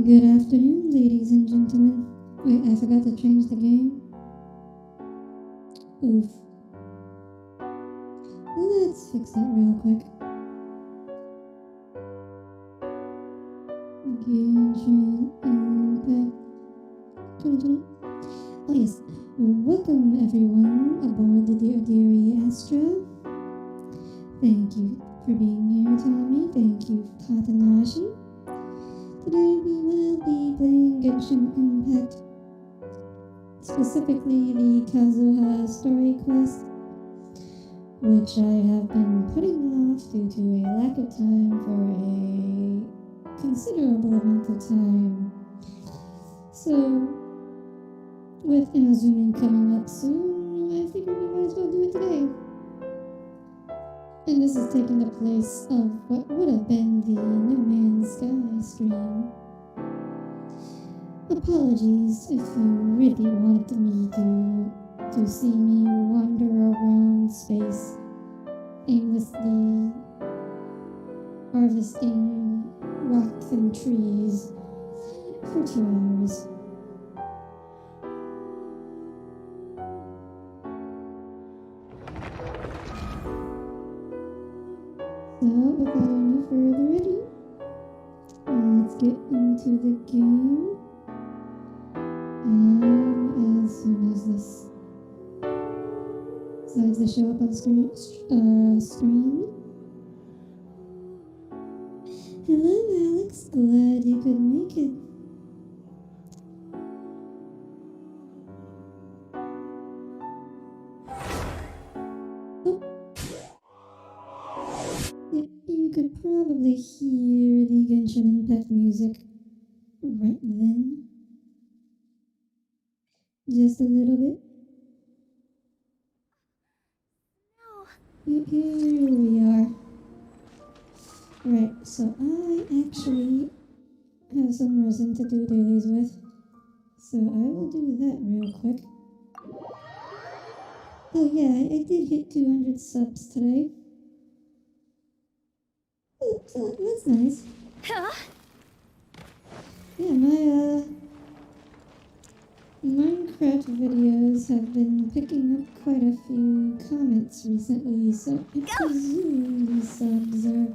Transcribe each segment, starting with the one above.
Good afternoon, ladies and gentlemen. Wait, I forgot to change the game. Oof. Let's fix that real quick. Genshin Impact 2020. Oh yes. Welcome everyone aboard the Dear Astra. Thank you for being here, Tommy. Thank you, Katanashi. Today we will be playing Genshin Impact, specifically the Kazuha story quest, which I have been putting off due to a lack of time for a considerable amount of time. So, with Inazumi coming up soon, I figured we might as well do it today. And this is taking the place of what would have been the No Man's Sky stream. Apologies if you really wanted me to see me wander around space aimlessly harvesting rocks and trees for 2 hours. So, without any further ado, let's get into the game. As soon as this decides to show up on screen. Hello, Alex. Glad you could make it. You could probably hear the Genshin Impact music right then. Just a little bit. No. Here we are. Right, so I actually have some resin to do dailies with. So I will do that real quick. Oh yeah, I did hit 200 subs today. So that's nice. Huh? Yeah, my Minecraft videos have been picking up quite a few comments recently, so I presume these subs are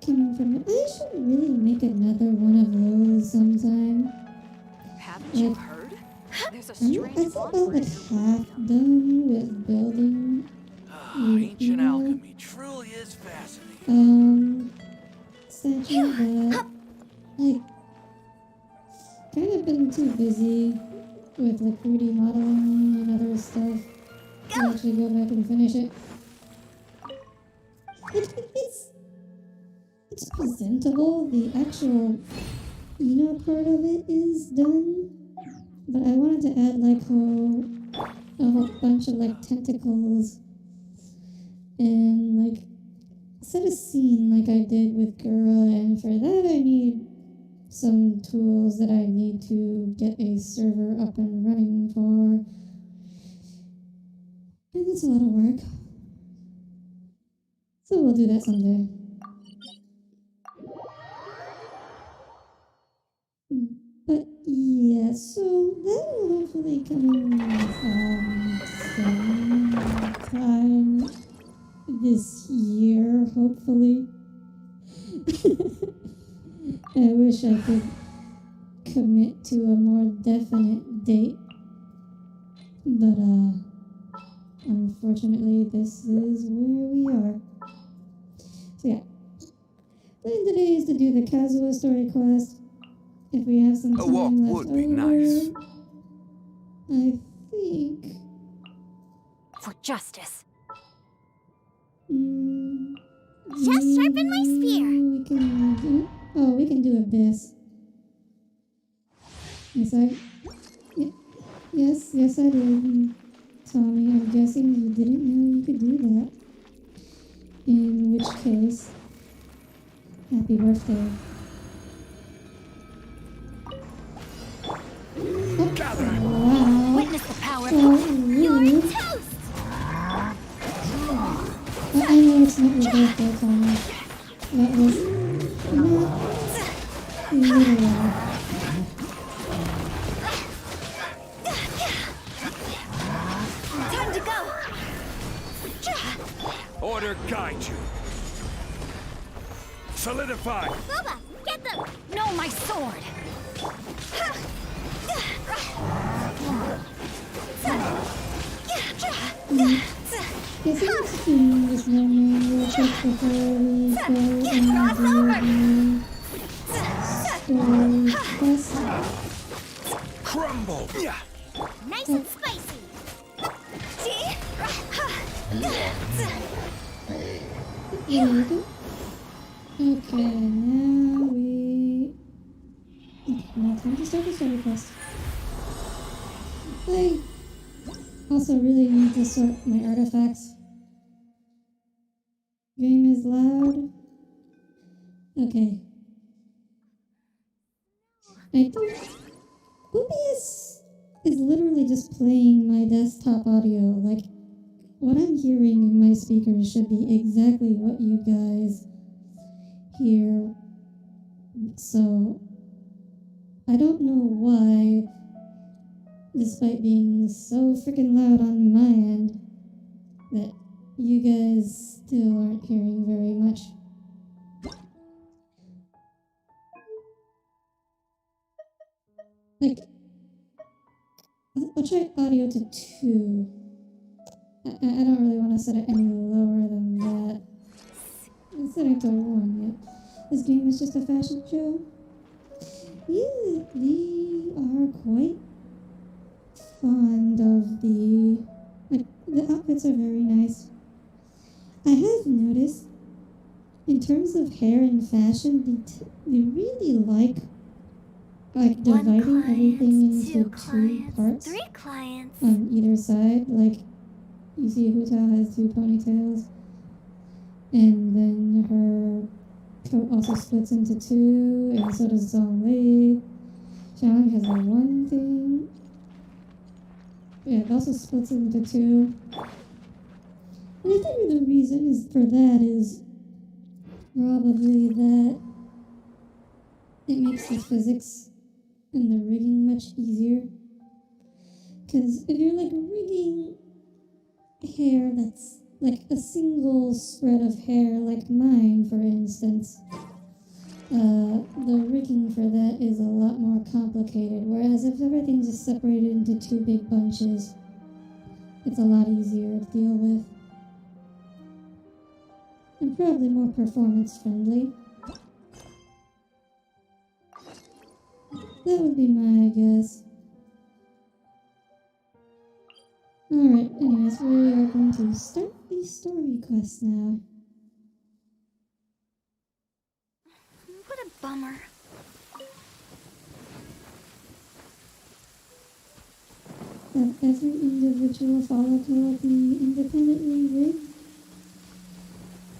coming from it. I should really make another one of those sometime. Haven't you heard? There's a I strange think about like half done with building. Ancient alchemy truly is fascinating. Statue, but like kind of been too busy with like 3D modeling and other stuff to actually go back and finish it. It's presentable. The actual part of it is done, but I wanted to add like a whole bunch of like tentacles and like set a scene like I did with Gura, and for that I need some tools that I need to get a server up and running for. And it's a lot of work. So we'll do that someday. But yeah, so that will hopefully come in sometime this year, hopefully. I wish I could commit to a more definite date, but unfortunately this is where we are. So yeah, plan today is to do the Kazuha story quest. If we have some time left would be over, nice. I think For justice. just sharpen my spear. We can do Abyss. Yes, I did. Tommy, I'm guessing you didn't know you could do that. In which case, happy birthday. Wow. Witness the power. You're toast. I know it's not your birthday, Tommy. That was not literal. Order guide you. Solidify. Bubba, get them! No, my sword! Is it doing this moment real quick before we go and do the story quest? Crumble. Yeah. Nice and spicy! See? There we go. Okay, now we... Okay, now time to start the story quest. I also really need to sort my artifacts. Game is loud. Okay. I don't... OBS is literally just playing my desktop audio. Like, what I'm hearing in my speakers should be exactly what you guys hear. So, I don't know why, despite being so freaking loud on my end, that you guys still aren't hearing very much. Like, I'll try audio to 2. I don't really want to set it any lower than that. I'm setting it to 1 yet. This game is just a fashion show. Yeah, they are quite fond of the outfits are very nice. I have noticed, in terms of hair and fashion, they really like dividing everything into 2 parts 3 clients. on either side. Like, you see Huta has 2 ponytails, and then her coat also splits into 2, and so does Zhongli. Xiang has the 1 thing. Yeah, it also splits into 2. And I think the reason is probably that it makes the physics and the rigging much easier. Because if you're like rigging hair that's like a single spread of hair, like mine, for instance, the rigging for that is a lot more complicated. Whereas if everything's just separated into 2 big bunches, it's a lot easier to deal with. And probably more performance friendly. That would be my guess. Alright, anyways, we are going to start the story quest now. What a bummer. That every individual follicle be independently rigged?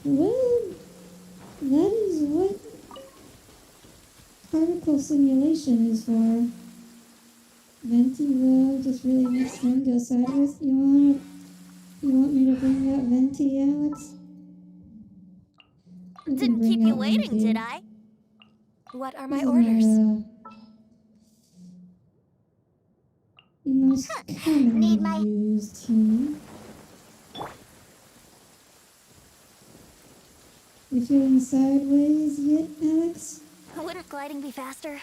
Well, that is what particle simulation is for. Venti will just really makes them go sideways. You want me to bring out Venti, Alex? We can Didn't bring keep you out waiting, Venti. did I? What are my This is orders? Most commonly Need my- used team. You feeling sideways yet, Alex? Wouldn't gliding be faster?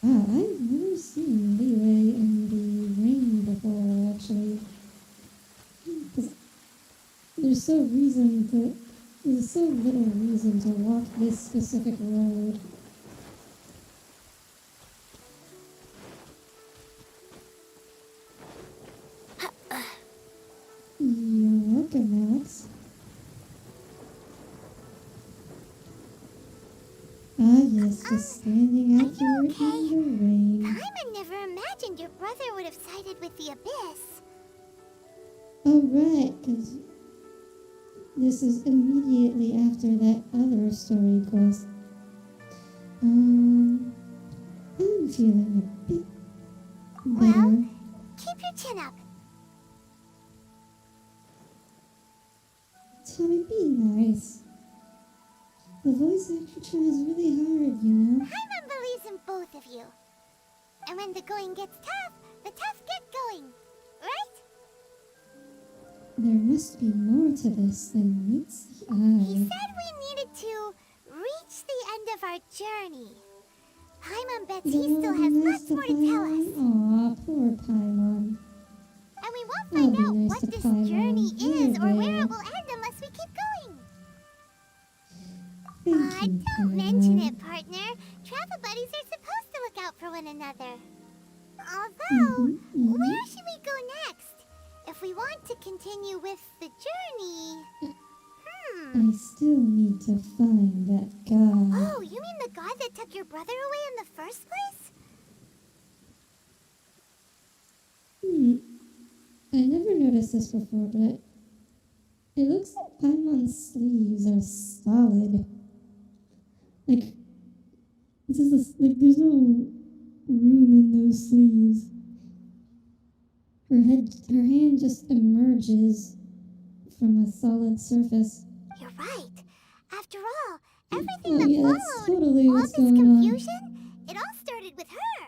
Wow, I've never seen Leeway in the rain before, actually. 'Cause there's so little reason to walk this specific road. You're welcome, Alex. Ah, yes, just standing out here in the rain. Paimon never imagined your brother would have sided with the Abyss. Oh, right, because this is immediately after that other story quest. I'm feeling a bit better. Well, keep your chin up. Tommy, be nice. The voice actor tries really hard, you know? Paimon believes in both of you. And when the going gets tough, the tough get going. there must be more to this than meets the He eye. said we needed to reach the end of our journey. Paimon bets Then he it still would be has nice lots more to tell Paimon. us. Aw, poor Paimon. And we won't That'll find be out nice what to this Paimon. journey You're is or where there. it will end unless we keep going. Thank you, Don't mention Paimon. it, partner. Travel buddies are supposed to look out for one another. Although, where should we go next? If we want to continue with the journey... I still need to find that guy. Oh, you mean the god that took your brother away in the first place? I never noticed this before, but it looks like Paimon's sleeves are solid. Like, there's no room in those sleeves. Her hand just emerges from a solid surface. You're right. After all, everything Oh that yeah, that's followed, totally all what's this going on. confusion, it all started with her.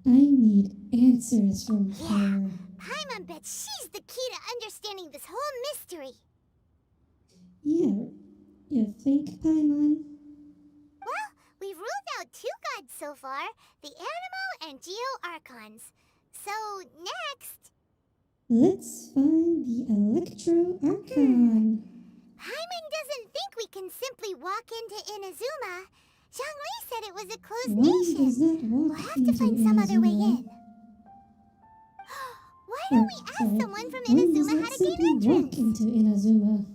I need answers from Yeah. her. Paimon bets she's the key to understanding this whole mystery. Yeah, you think, Paimon? Well, we've ruled out two gods so far, the Animo and Geo Archons. So, next... Let's find the Electro Archon. Paimon doesn't think we can simply walk into Inazuma. Zhongli said it was a closed One nation. does not walk We'll have to into find some other way Inazuma. in. Why don't we ask someone from One does Inazuma not how to simply gain walk entrance? into Inazuma.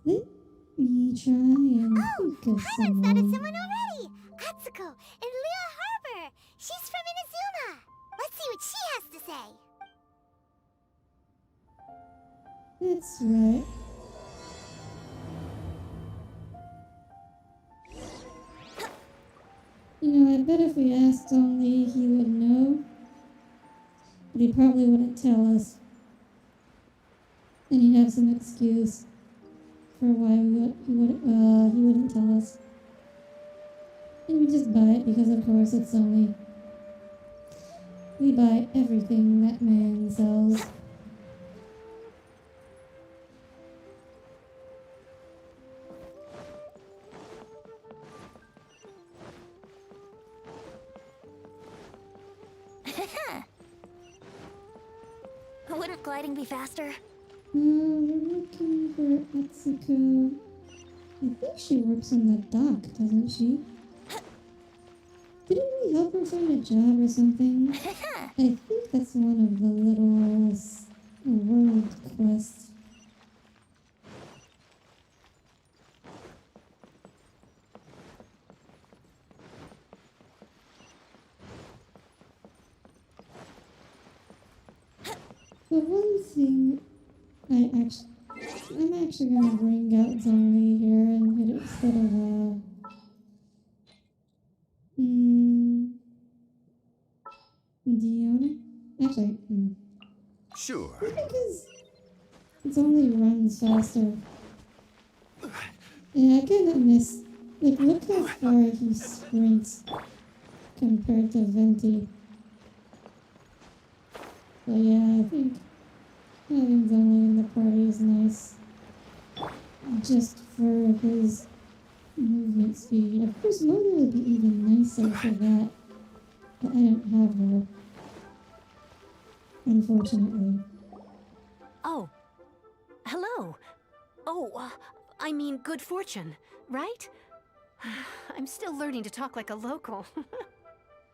Let me try and think of Paimon's thought of someone. someone already! Atsuko in Lua Harbor! She's from Inazuma! Let's see what she has to say! That's right. You know, I bet if we asked only, he would know. But he probably wouldn't tell us. And he'd have some excuse for why he wouldn't tell us. And we just buy it because, of course, it's only. We buy everything that man sells. Wouldn't gliding be faster? We're looking for Atsuko. I think she works on the dock, doesn't she? Didn't we help her find a job or something? I think that's one of the little world quests. The one thing I'm actually gonna bring out Zhongli here and hit it instead of Diona. Actually, Sure. because Zhongli runs faster. Yeah, I kind of miss. Like, look how far he sprints compared to Venti. So yeah, I think having Zhongli in the party is nice. Just for his movement speed. Of course, Mona would be even nicer for that. But I don't have her. Unfortunately. Oh. Hello. Oh, I mean good fortune, right? I'm still learning to talk like a local.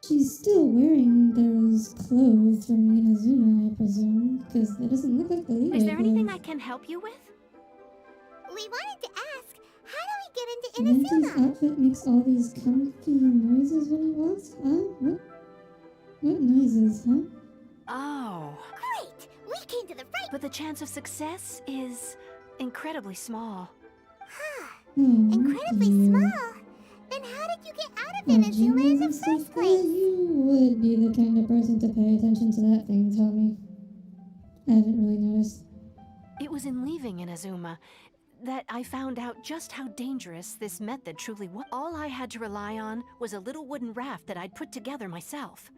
She's still wearing those clothes from Inazuma, I presume, because it doesn't look like the leader. Is there anything I can help you with? We wanted to ask, how do we get into Venti's Inazuma? outfit makes all these comfy noises when he walks? Huh? What noises, huh? Oh. Great! We came to the right... But the chance of success is incredibly small. Oh, Incredibly dear. small. Then how did you get out of Oh, Inazuma in the jingles and first stuff? place? You would be the kind of person to pay attention to that thing, tell me. I haven't really noticed. It was in leaving Inazuma that I found out just how dangerous this method truly was. All I had to rely on was a little wooden raft that I'd put together myself.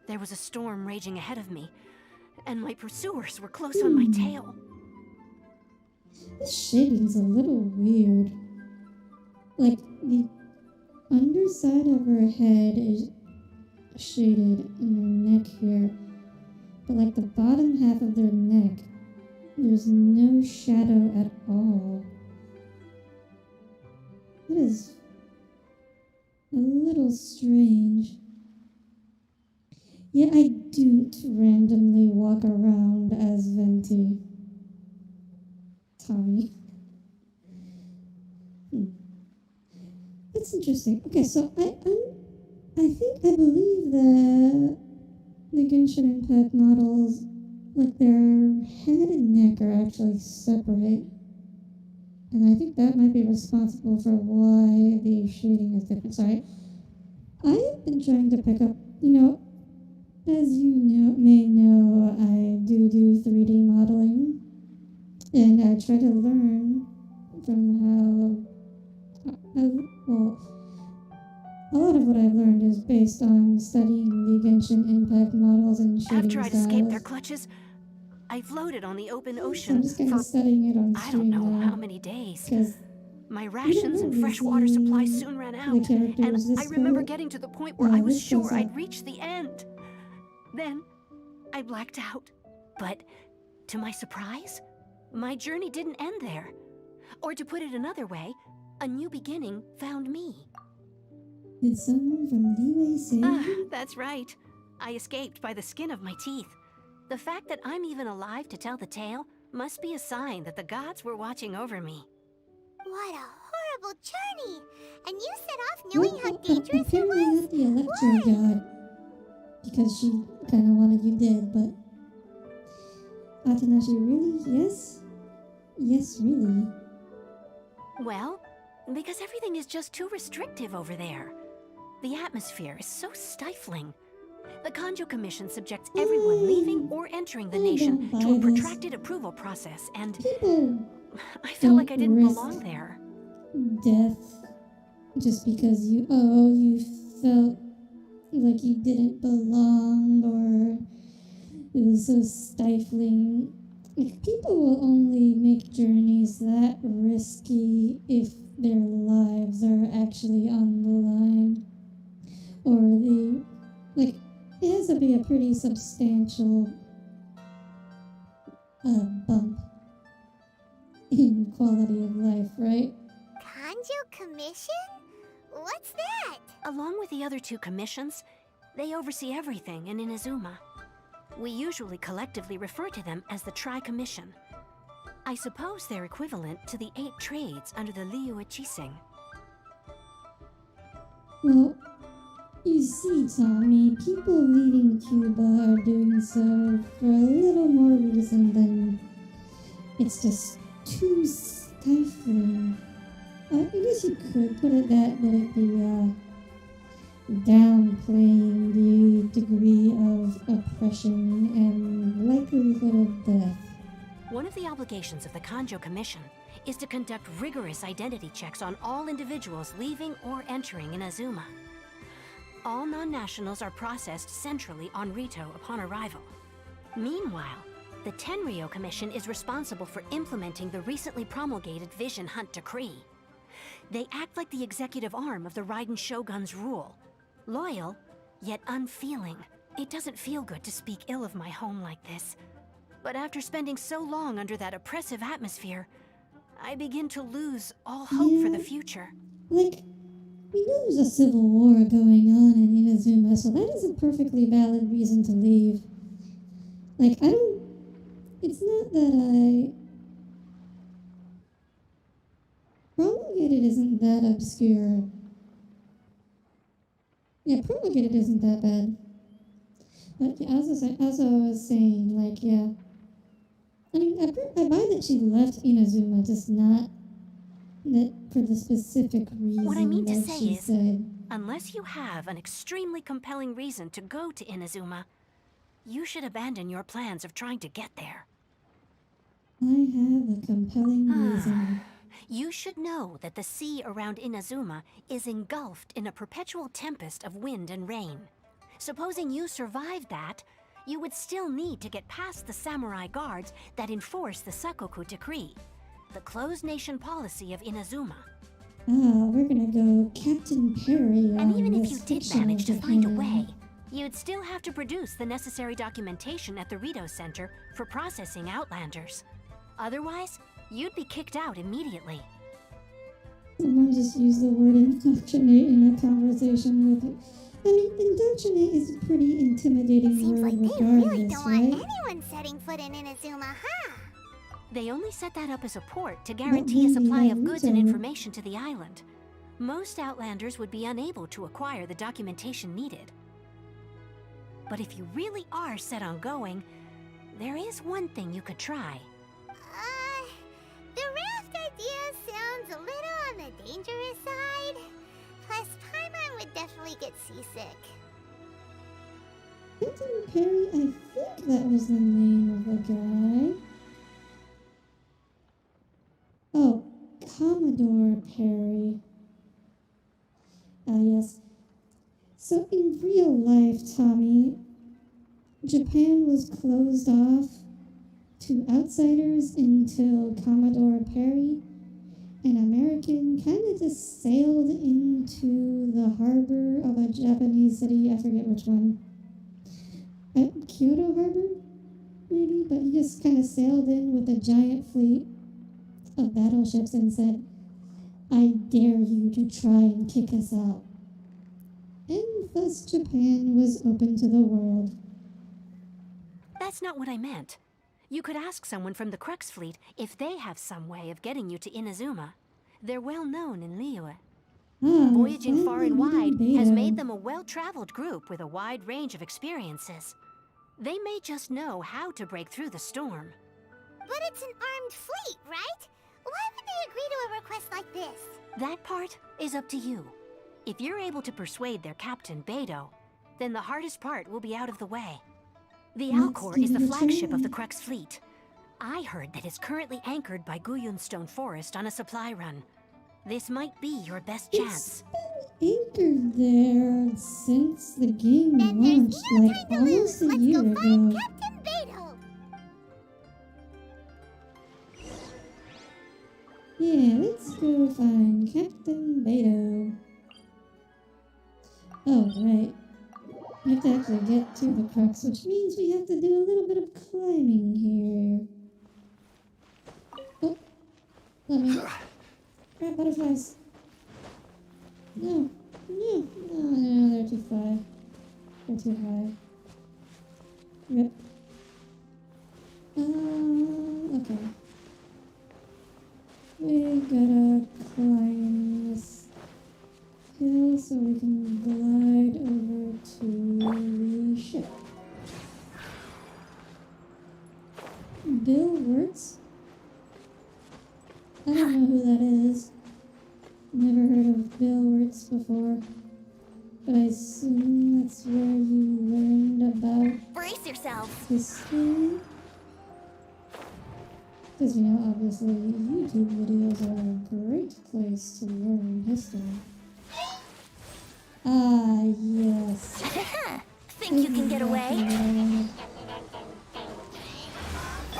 There was a storm raging ahead of me, and my pursuers were close on my tail. This shading's a little weird. Like, the underside of her head is shaded in her neck here. But like the bottom half of their neck, there's no shadow at all. That is a little strange. Yet I don't randomly walk around as Venti. Tommy. That's interesting. Okay, so I believe the Genshin Impact models, like their head and neck are actually separate. And I think that might be responsible for why the shading is different. Sorry. I have been trying to pick up, as you may know, I do 3D modeling. And I try to learn from well, a lot of what I've learned is based on studying the Genshin Impact models and shading After I'd styles. escaped their clutches, I floated on the open So ocean I'm just kind for of studying it on I stream don't know now, how many days. 'cause My rations and fresh water supply soon ran out, and I remember getting to the point where I was sure I'd reached the end. Then, I blacked out. But, to my surprise, my journey didn't end there. Or to put it another way, a new beginning found me. Did someone from Leeway save you? That's right. I escaped by the skin of my teeth. The fact that I'm even alive to tell the tale must be a sign that the gods were watching over me. What a horrible journey! And you set off knowing how dangerous it Apparently was? not the Electro God. Because she kind of wanted you dead, but... Atanashi, really? Yes? Yes, really. Well, because everything is just too restrictive over there. The atmosphere is so stifling. The Kanjo Commission subjects everyone leaving or entering the nation don't to buy a this. protracted approval process, and People I felt like I don't didn't risk belong there. death just because you felt like you didn't belong or it was so stifling. Like, people will only make journeys that risky if their lives are actually on the line. Or it has to be a pretty substantial bump in quality of life, right? Kanjo Commission? What's that? Along with the other two commissions, they oversee everything in Inazuma. We usually collectively refer to them as the Tri-Commission. I suppose they're equivalent to the 8 trades under the Liyue Chising. Well, you see, Tommy, people leaving Cuba are doing so for a little more reason than it's just too stifling. I guess you could put it that, but it'd be downplaying the degree of oppression and likelihood of death. One of the obligations of the Kanjo Commission is to conduct rigorous identity checks on all individuals leaving or entering Inazuma. All non-nationals are processed centrally on Rito upon arrival. Meanwhile, the Tenryo Commission is responsible for implementing the recently promulgated Vision Hunt Decree. They act like the executive arm of the Raiden Shogun's rule. Loyal, yet unfeeling. It doesn't feel good to speak ill of my home like this. But after spending so long under that oppressive atmosphere, I begin to lose all hope for the future. Like, we know there's a civil war going on in Inazuma, so that is a perfectly valid reason to leave. Like, it's not that Promulgated isn't that obscure. Yeah, Promulgated isn't that bad. But yeah, as I was saying, like, yeah. I mean, I buy that she left Inazuma, just not that for the specific reason What I mean to that say she is, said. unless you have an extremely compelling reason to go to Inazuma, you should abandon your plans of trying to get there. I have a compelling reason. You should know that the sea around Inazuma is engulfed in a perpetual tempest of wind and rain. Supposing you survived that, you would still need to get past the samurai guards that enforce the Sakoku Decree, the closed nation policy of Inazuma. We're gonna go Captain Perry on And even if this you did fictional manage to find a Japan. way, you'd still have to produce the necessary documentation at the Rito Center for processing Outlanders. Otherwise, you'd be kicked out immediately. Someone just used the word indoctrinate in a conversation with you. I mean, indoctrinate is a pretty intimidating Seems word like they regardless, really don't right? want anyone setting foot in Inazuma, huh? They only set that up as a port to guarantee a supply of goods and information to the island. Most Outlanders would be unable to acquire the documentation needed. But if you really are set on going, there is one thing you could try. The raft idea sounds a little on the dangerous side. Plus, Paimon would definitely get seasick. Captain Perry, I think that was the name of the guy. Oh, Commodore Perry. Ah, yes. So in real life, Tommy, Japan was closed off to outsiders until Commodore Perry, an American, kind of just sailed into the harbor of a Japanese city. I forget which one. Kyoto Harbor, maybe? But he just kind of sailed in with a giant fleet of battleships and said, "I dare you to try and kick us out." And thus Japan was open to the world. That's not what I meant. You could ask someone from the Crux fleet if they have some way of getting you to Inazuma. They're well known in Liyue. Voyaging far and wide has made them a well-traveled group with a wide range of experiences. They may just know how to break through the storm. But it's an armed fleet, right? Why would they agree to a request like this? That part is up to you. If you're able to persuade their captain, Beidou, then the hardest part will be out of the way. The Alcor is the flagship of the Crux fleet. I heard that it's currently anchored by Guyunstone Forest on a supply run. This might be your best chance. It's been anchored there since the game Then there's launched, no like time to lose. almost a Let's year go find ago. Captain Beidou. Yeah, let's go find Captain Beidou. Oh, right. We have to actually get to the Crux, which means we have to do a little bit of climbing here. Oh, let me grab butterflies. No, they're too far. They're too high. Rip. Okay. We gotta climb this hill so we can glide over to the ship. Bill Wirtz? I don't know who that is. Never heard of Bill Wirtz before. But I assume that's where you learned about Brace yourselves. history. Because, you know, obviously YouTube videos are a great place to learn history. Ah, yes. Think you can get away?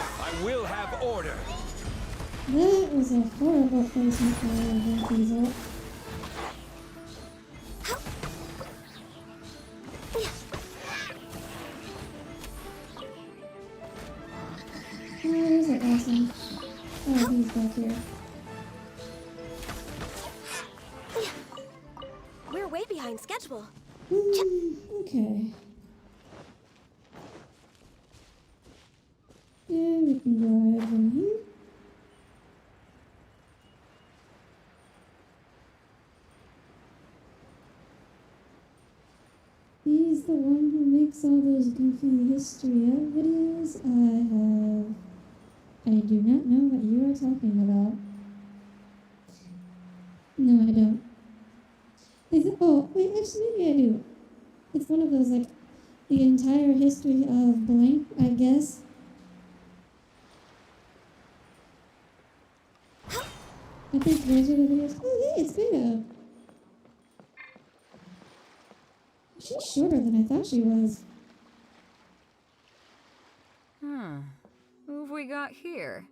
I will have order. That was a horrible placement for a Diesel. Oh, there's an awesome. Oh, he's back here. We're way behind schedule. Okay. And we can go ahead from here. He's the one who makes all those goofy history of videos. I do not know what you are talking about. No, I don't. Oh, wait, actually, maybe I do. It's one of those, like, the entire history of blank, I guess. I think those are the videos. Oh, hey, it's Beidou. She's shorter than I thought she was. here.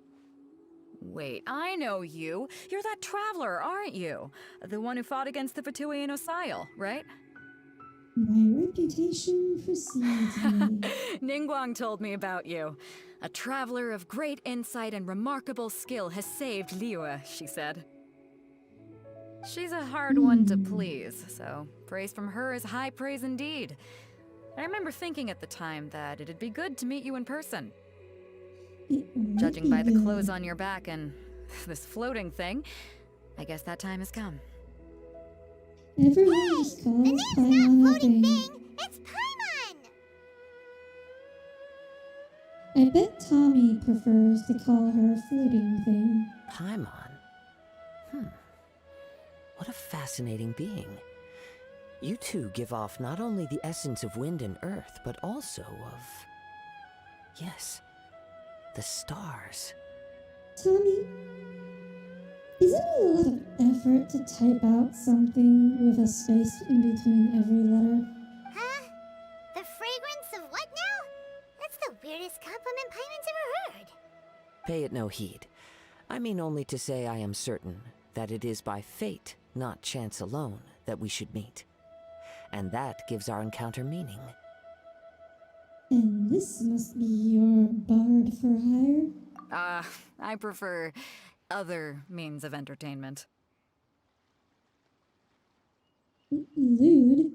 Wait, I know you. You're that traveler, aren't you? The one who fought against the Fatui and Osile, right? My reputation precedes me. Ningguang told me about you. A traveler of great insight and remarkable skill has saved Liyue, she said. She's a hard one to please, so praise from her is high praise indeed. I remember thinking at the time that it'd be good to meet you in person. Judging by the clothes on your back and this floating thing, I guess that time has come. Everyone just calls The name's not Paimon a floating thing. thing, it's Paimon! I bet Tommy prefers to call her a floating thing. Paimon? What a fascinating being. You two give off not only the essence of wind and earth, but also of... yes, the stars. Tommy, isn't it a lot of effort to type out something with a space in between every letter? Huh? The fragrance of what now? That's the weirdest compliment Paimon's ever heard. Pay it no heed. I mean only to say I am certain that it is by fate, not chance alone, that we should meet. And that gives our encounter meaning. And this must be your bard for hire? I prefer other means of entertainment. Lewd?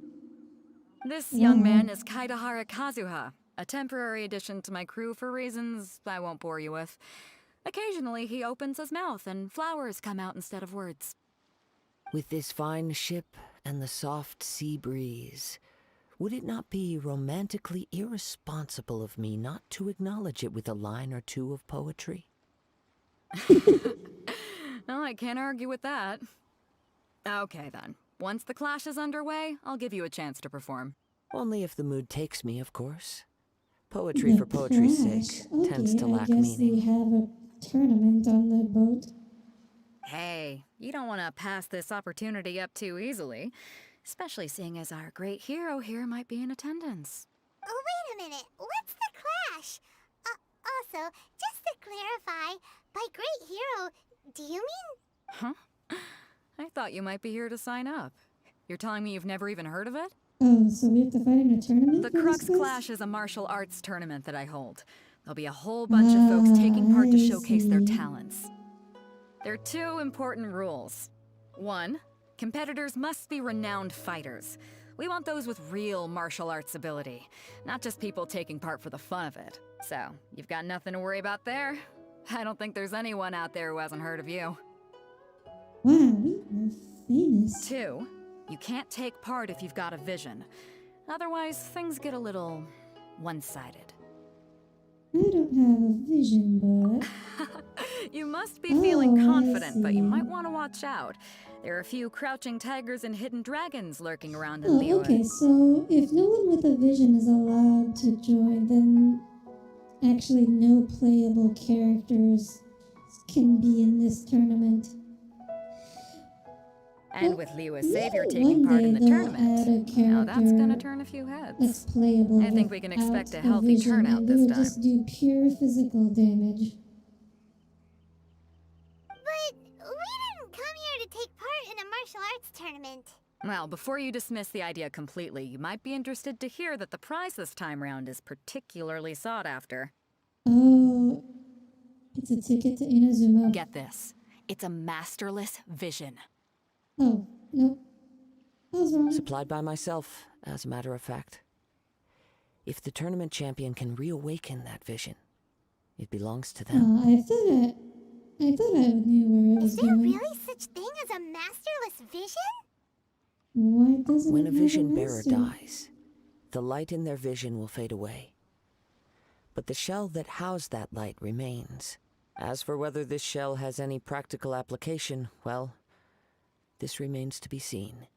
This young man is Kaidahara Kazuha, a temporary addition to my crew for reasons I won't bore you with. Occasionally he opens his mouth and flowers come out instead of words. With this fine ship and the soft sea breeze, would it not be romantically irresponsible of me not to acknowledge it with a line or two of poetry? No, I can't argue with that. Okay then. Once the clash is underway, I'll give you a chance to perform. Only if the mood takes me, of course. Poetry for poetry's sake tends to lack I guess meaning. we have a tournament on the boat. Hey, you don't want to pass this opportunity up too easily, especially seeing as our great hero here might be in attendance. Oh, wait a minute. What's the clash? Also, just to clarify, by great hero, do you mean... Huh? I thought you might be here to sign up. You're telling me you've never even heard of it? Oh, so we have to fight in a tournament The for Crux this quest? Clash is a martial arts tournament that I hold. There'll be a whole bunch of folks taking part to I showcase their see. talents. There are two important rules. One, competitors must be renowned fighters. We want those with real martial arts ability, not just people taking part for the fun of it. So, you've got nothing to worry about there. I don't think there's anyone out there who hasn't heard of you. Wow, we are famous. Two, you can't take part if you've got a vision. Otherwise, things get a little one-sided. I don't have a vision, but... You must be feeling Oh, I confident, but you see. might want to watch out. There are a few crouching tigers and hidden dragons lurking around in Oh, Liyue. okay, so if no one with a vision is allowed to join, then actually no playable characters can be in this tournament. And with Liyue's savior maybe taking one part day in the they'll tournament, add a now that's gonna character turn a few heads. that's playable. I think we can expect a without healthy vision, turnout and this they would time. just do pure physical damage. But we didn't come here to take part in a martial arts tournament. Well, before you dismiss the idea completely, you might be interested to hear that the prize this time round is particularly sought after. Oh, it's a ticket to Inazuma. Get this. It's a masterless vision. Oh, no. I was wrong. Supplied by myself, as a matter of fact. If the tournament champion can reawaken that vision, it belongs to them. I thought I knew where it was Is there going. really such thing as a masterless vision? Why doesn't When it a have vision bearer master? dies, the light in their vision will fade away. But the shell that housed that light remains. As for whether this shell has any practical application, well, this remains to be seen.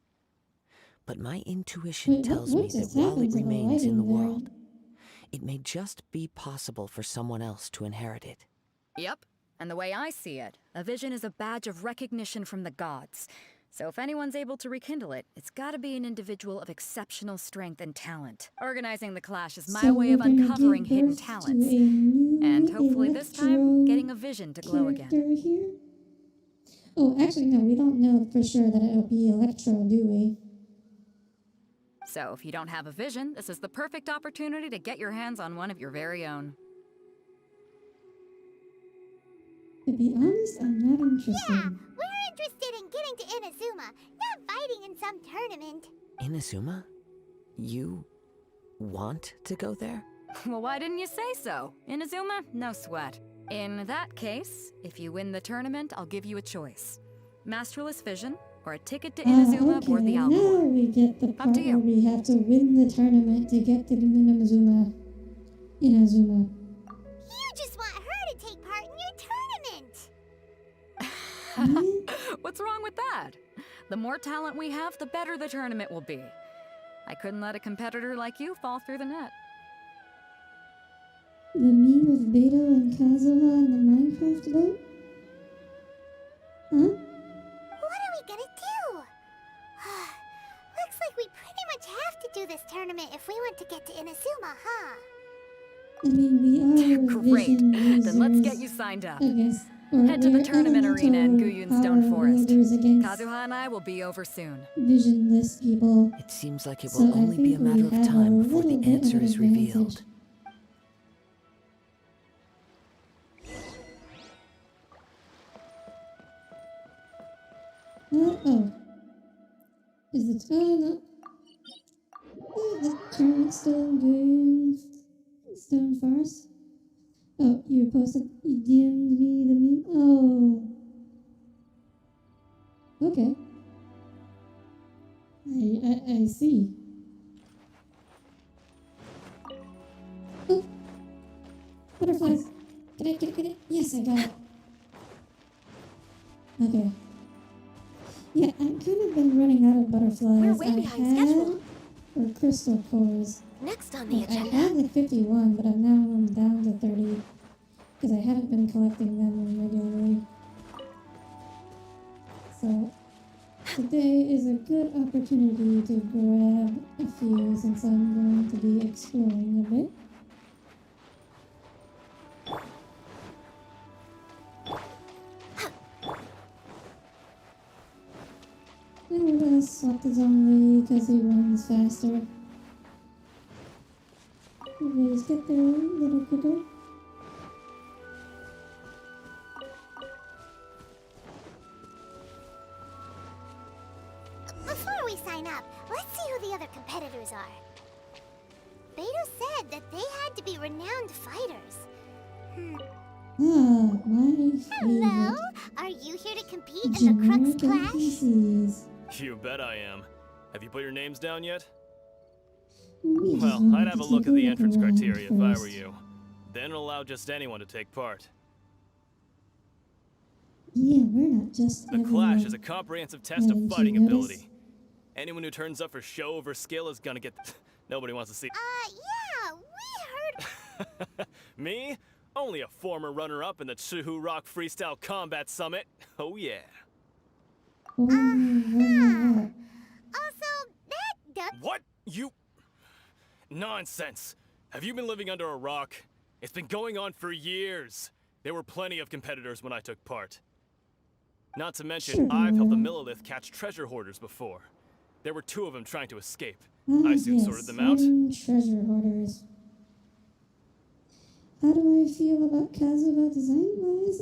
But my intuition Wait, tells what me that just while happened it to the remains in the lighting there? world, it may just be possible for someone else to inherit it. Yep. And the way I see it, a vision is a badge of recognition from the gods. So if anyone's able to rekindle it, it's gotta be an individual of exceptional strength and talent. Organizing the clash is my So way of we're gonna uncovering give hidden birth to talents. a new And hopefully this time, electro getting a vision to glow again. character here. Oh, actually, no, we don't know for sure that it'll be Electro, do we? So if you don't have a vision, this is the perfect opportunity to get your hands on one of your very own. To be honest, I'm not interested. Yeah, we're interested in getting to Inazuma, not fighting in some tournament. Inazuma? You want to go there? Well, why didn't you say so? Inazuma? No sweat. In that case, if you win the tournament, I'll give you a choice. Masterless Vision, or a ticket to Inazuma aboard the Now Albacore. we get the part to you. where we have to win the tournament to get to Inazuma. Inazuma. You just want her to take part in your tournament. What's wrong with that? The more talent we have, the better the tournament will be. I couldn't let a competitor like you fall through the net. The meme of Beto and Kazuha in the Minecraft boat? Huh? What are we gonna do? Looks like we pretty much have to do this tournament if we want to get to Inazuma, huh? I mean, we are Great. vision Then let's get users, you signed up. I guess. Or Head to the we're tournament arena in elemental Guyun Stone power Forest. wielders against Kazuha and I will be over soon. visionless people. It seems like it So will I only be a think we matter of have a time before little the bit answer of is advantage. revealed. Oh. Is it? Oh, no. The tournament still in Guyun Stone Forest? Oh, you posted, you DM'd me the meme? Oh. Okay. I see. Oh. Butterflies. Get it? Yes, I got it. Okay. Yeah, I've kind of been running out of butterflies. We're way behind schedule. Or crystal cores. Next on the I agenda. had like 51, but I'm down to 30 because I haven't been collecting them regularly. So today is a good opportunity to grab a few since I'm going to be exploring a bit. And we're gonna swap the zombie because he runs faster. We'll just get there a little quicker. Before we sign up, let's see who the other competitors are. Beto said that they had to be renowned fighters. Ah, my Hello? favorite. Are you here to compete in the Crux Generic Clash? NPCs. You bet I am. Have you put your names down yet? We just Well, wanted I'd have to a look take at the entrance around criteria if I were first. you. Then allow just anyone to take part. Yeah, we're not just The everyone. Clash is a comprehensive test of Haven't you fighting noticed? ability. Anyone who turns up for show over skill is gonna get... Nobody wants to see... Yeah, we heard. Me? Only a former runner-up in the Chihu Rock Freestyle Combat Summit. Oh yeah. Oh, wow. Also, that duck. What? You... Nonsense. Have you been living under a rock? It's been going on for years. There were plenty of competitors when I took part. Not to mention, I've helped the Millilith catch treasure hoarders before. There were 2 of them trying to escape. I soon sorted them out. Treasure hoarders. How do I feel about Kazuha design-wise?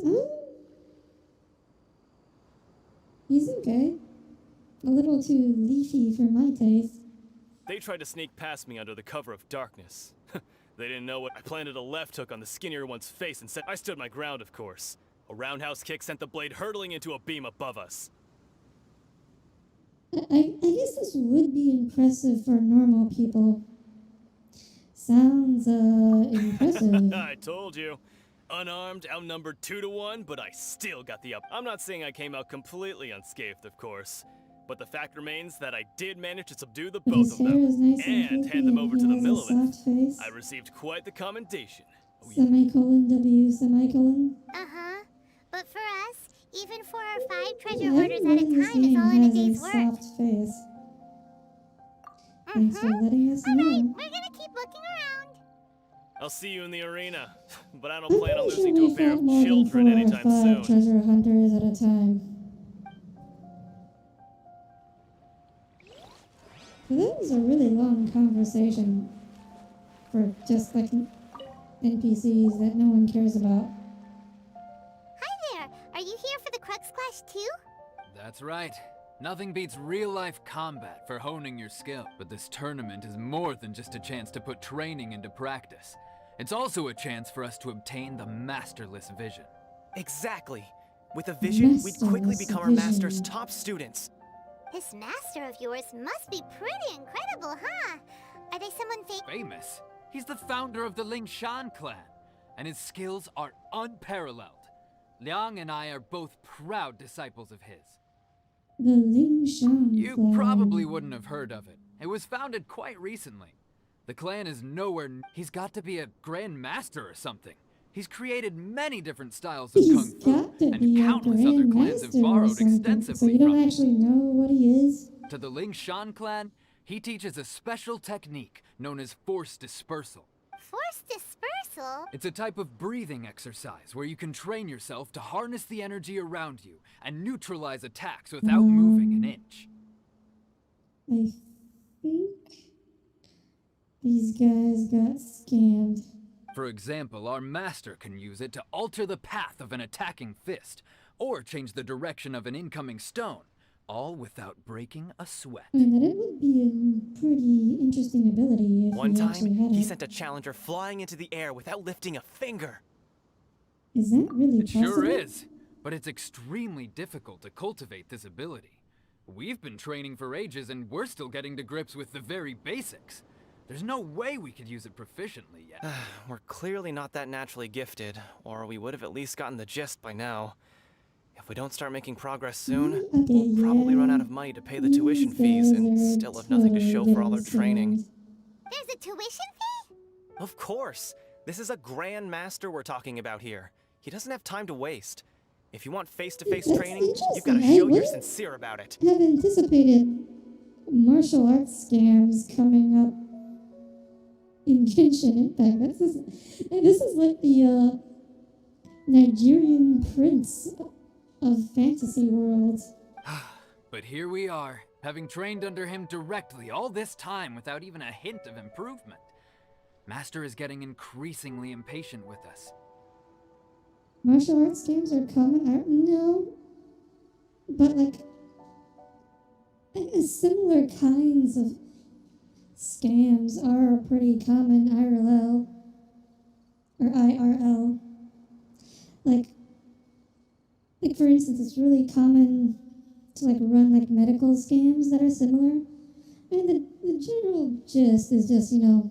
He's okay. A little too leafy for my taste. They tried to sneak past me under the cover of darkness. They didn't know what I planted a left hook on the skinnier one's face and said I stood my ground, of course. A roundhouse kick sent the blade hurtling into a beam above us. I guess this would be impressive for normal people. Sounds, impressive. I told you. Unarmed, outnumbered 2 to 1, but I still got the up. I'm not saying I came out completely unscathed, of course. But the fact remains that I did manage to subdue the But both his of hair them. is nice And and hand them over to the he has a Millilith. soft face. I received quite the commendation. Oh, yeah. Semicolon W semicolon. Uh-huh. But for us, Even 4 or 5 treasure hoarders at a time is all in a day's work. Soft face. Thanks for letting us Alright, know. we're gonna keep looking around. I'll see you in the arena, but I I'm don't plan on pretty sure losing to we a pair of found more than children 4 or anytime 5 soon. treasure hunters at a time. So that was a really long conversation for just like NPCs that no one cares about. Hi there. Are you here for the Crux Clash too? That's right. Nothing beats real-life combat for honing your skill. But this tournament is more than just a chance to put training into practice. It's also a chance for us to obtain the masterless vision. Exactly. With a vision, we'd quickly Masterless become our vision. master's top students. This master of yours must be pretty incredible, huh? Are they someone Famous? He's the founder of the Lingshan clan, and his skills are unparalleled. Liang and I are both proud disciples of his. The Lingshan You clan. probably wouldn't have heard of it. It was founded quite recently. The clan is nowhere he's got to be a grand master or something. He's created many different styles of He's kung fu, got to and be a countless other clans have grandmaster or borrowed something. So extensively you from don't him. actually know what he is? To the Lingshan clan, he teaches a special technique known as force dispersal. force dispersal? It's a type of breathing exercise where you can train yourself to harness the energy around you and neutralize attacks without moving an inch. I think these guys got scammed. For example, our master can use it to alter the path of an attacking fist, or change the direction of an incoming stone, all without breaking a sweat. I mean, that would be a pretty interesting ability if One he actually time, had he it. sent a challenger flying into the air without lifting a finger. Is that really It possible? sure is, but it's extremely difficult to cultivate this ability. We've been training for ages and we're still getting to grips with the very basics. There's no way we could use it proficiently yet. We're clearly not that naturally gifted, or we would have at least gotten the gist by now. If we don't start making progress soon, Okay, we'll probably run yeah. out of money to pay the tuition fees and These still guys have nothing to are show totally for all our getting training. scammed. There's a tuition fee? Of course! This is a grand master we're talking about here. He doesn't have time to waste. If you want face-to-face That's training, you've got to interesting. I show you're would sincere about it. have anticipated martial arts scams coming up in Genshin Impact. This is like the Nigerian prince of fantasy worlds. But here we are, having trained under him directly all this time without even a hint of improvement. Master is getting increasingly impatient with us. Martial arts games are common. No, but like similar kinds of scams are pretty common IRL or IRL. Like for instance, it's really common to like run like medical scams that are similar. I mean, the general gist is just, you know,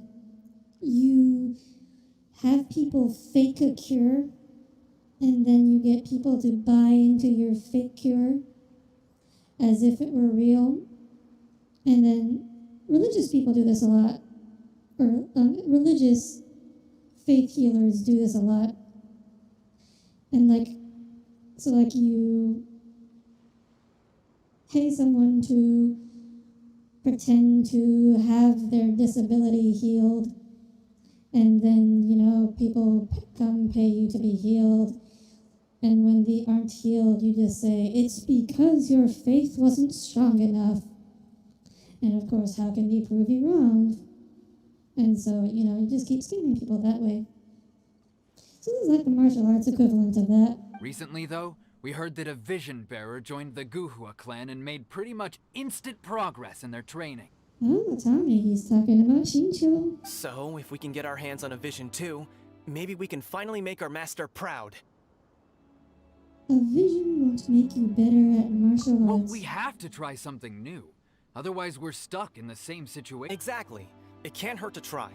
you have people fake a cure, and then you get people to buy into your fake cure as if it were real. And then religious people do this a lot, or religious faith healers do this a lot. And like, so like you pay someone to pretend to have their disability healed, and then, you know, people come pay you to be healed. And when they aren't healed, you just say, it's because your faith wasn't strong enough. And of course, how can they prove you wrong? And so, you know, you just keep scamming people that way. So this is like the martial arts equivalent of that. Recently, though, we heard that a vision bearer joined the Kazuha clan and made pretty much instant progress in their training. Oh, Tommy, he's talking about Shincho. So, if we can get our hands on a vision too, maybe we can finally make our master proud. A vision won't make you better at martial Well, arts. we have to try something new. Otherwise, we're stuck in the same situation. Exactly. It can't hurt to try.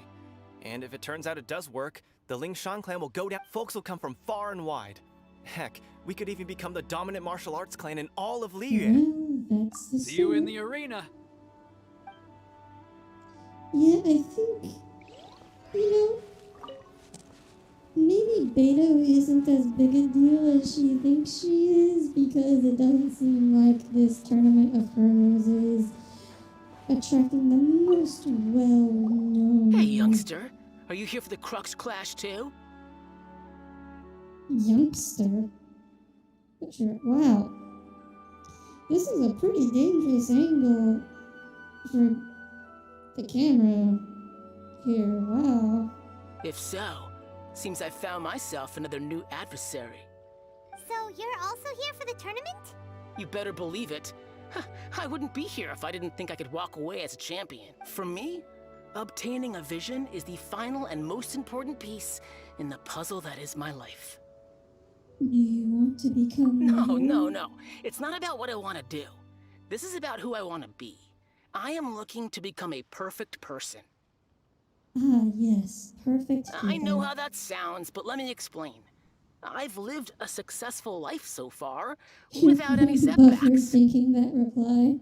And if it turns out it does work, the Lingshan clan will go down. Folks will come from far and wide. Heck, we could even become the dominant martial arts clan in all of Liyue. Well, that's the See you in same. the arena. Yeah, I think, you know, maybe Beto isn't as big a deal as she thinks she is, because it doesn't seem like this tournament of hers is attracting the most well-known. Hey, youngster. Are you here for the Crux Clash too? Youngster? Sure. Wow. This is a pretty dangerous angle for the camera here. Wow. If so, seems I found myself another new adversary. So you're also here for the tournament? You better believe it. I wouldn't be here if I didn't think I could walk away as a champion. For me, obtaining a vision is the final and most important piece in the puzzle that is my life. Do you want to become No. It's not about what I want to do. This is about who I want to be. I am looking to become a perfect person. Ah, yes. Perfect. I know how that sounds, but let me explain. I've lived a successful life so far, without any setbacks. Thinking that reply.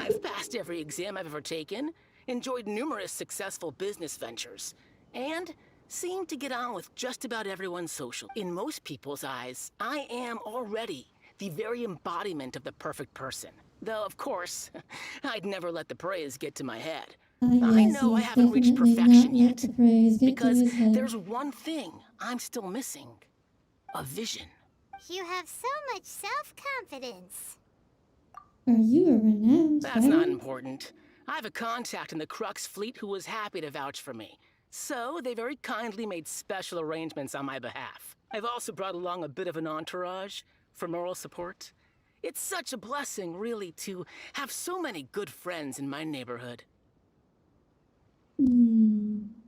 I've passed every exam I've ever taken, enjoyed numerous successful business ventures, and seem to get on with just about everyone socially. In most people's eyes, I am already the very embodiment of the perfect person. Though, of course, I'd never let the praise get to my head. I know I haven't reached perfection yet, because there's one thing I'm still missing. A vision. You have so much self-confidence. Are you a renowned That's not important. I have a contact in the Crux fleet who was happy to vouch for me. So, they very kindly made special arrangements on my behalf. I've also brought along a bit of an entourage for moral support. It's such a blessing, really, to have so many good friends in my neighborhood.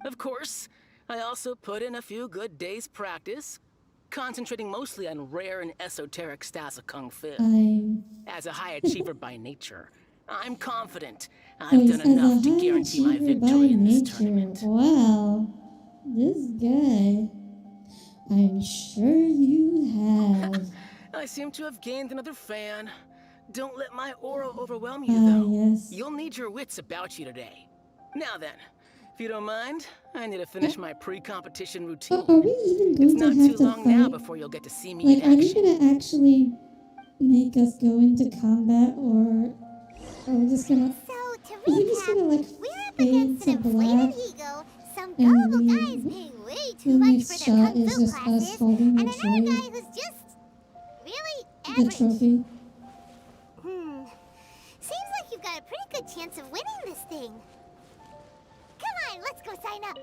Of course, I also put in a few good days' practice, concentrating mostly on rare and esoteric styles of Kung Fu. As a high achiever by nature, I'm confident I've done enough to guarantee my victory in this tournament. Wow, this guy. I'm sure you have. I seem to have gained another fan. Don't let my aura overwhelm you, though. Yes. You'll need your wits about you today. Now then, if you don't mind, I need to finish my pre-competition routine. Are we even going It's to not have too to long fight? now before you'll get to see me Like, in are you action. gonna actually make us go into combat, or are we just gonna? So, to Are you just recap, gonna like we're up fade against to an inflated black? ego, some and gullible we- guys paying way The too much next for their shot kung is fu just us classes, holding and the another trophy. guy who's just really The average. trophy. Seems like you've got a pretty good chance of winning this thing. Come on, let's go sign up.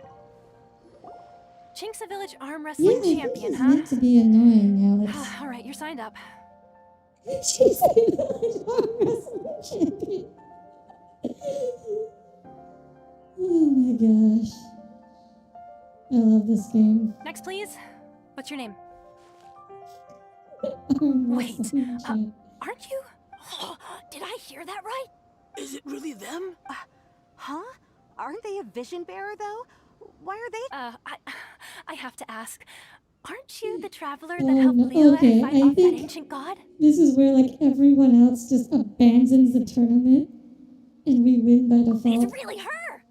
Chink's a village arm Yeah, wrestling I think champion, he's huh? meant to be annoying, Alex. All right, you're signed up. She's a village arm wrestling champion. Oh my gosh. I love this game. Next, please. What's your name? Arm Wait, wrestling champ. aren't you? Did I hear that right? Is it really them? Huh? Aren't they a vision bearer, though? Why are they? I have to ask. Aren't you the traveler Oh, that helped no, Leo okay, fight I off that think- ancient god? This is where like everyone else just abandons the tournament and we win by It's default. really her!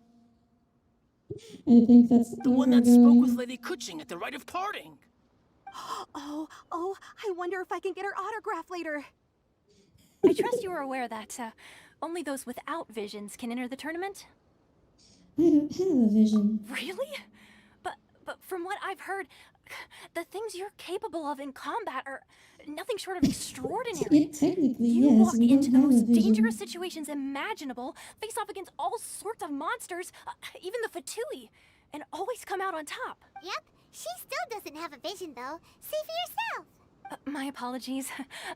I think that's The where one we're that spoke going. with Lady Kuching at the rite of parting. Oh, I wonder if I can get her autograph later. I trust you are aware that only those without visions can enter the tournament? I don't have a vision. Really? But from what I've heard, the things you're capable of in combat are nothing short of extraordinary. Technically, You yes, walk we don't into the have a most vision. dangerous situations imaginable, face off against all sorts of monsters, even the Fatui, and always come out on top. Yep, she still doesn't have a vision, though. See for yourself. My apologies.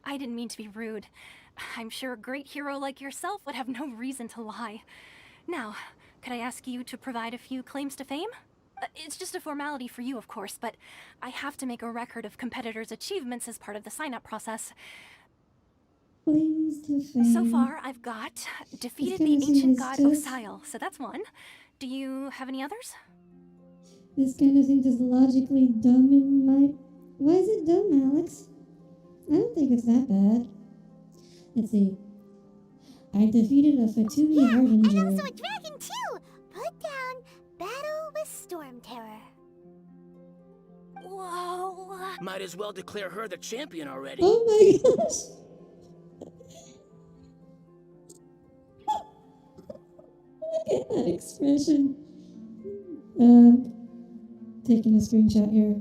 I didn't mean to be rude. I'm sure a great hero like yourself would have no reason to lie. Now, could I ask you to provide a few claims to fame? It's just a formality for you, of course, but I have to make a record of competitors' achievements as part of the sign-up process. Claims to fame. So far, I've got defeated This the kind of ancient seems god just- Osile, so that's one. Do you have any others? This kind of thing is logically dumb in my... Why is it dumb, Alex? I don't think it's that bad. Let's see. I defeated a Fatui Yeah, and Harbinger. also a dragon, too. Put down Battle with Storm Terror. Might as well declare her the champion already. Oh my gosh. Look at that expression. Taking a screenshot here.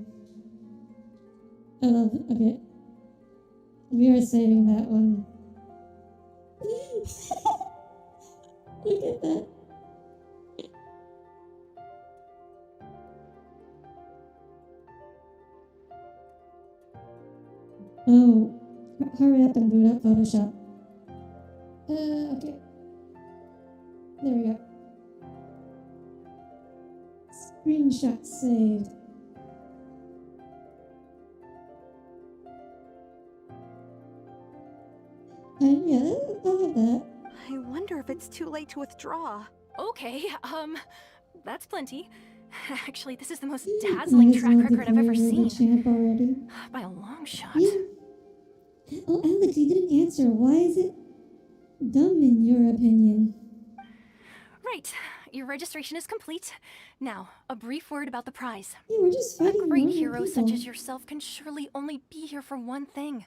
I love it. Okay. We are saving that one. Look at that. Oh, hurry up and boot up Photoshop. Okay. There we go. Screenshot saved. Yeah, I love that. I wonder if it's too late to withdraw. Okay, that's plenty. Actually, this is the most dazzling track record I've ever seen. Champ already. By a long shot. Yeah. Oh, Alex, you didn't answer. Why is it dumb in your opinion? Right. Your registration is complete. Now, a brief word about the prize. Yeah, we're just fighting A great normal hero people. such as yourself can surely only be here for one thing.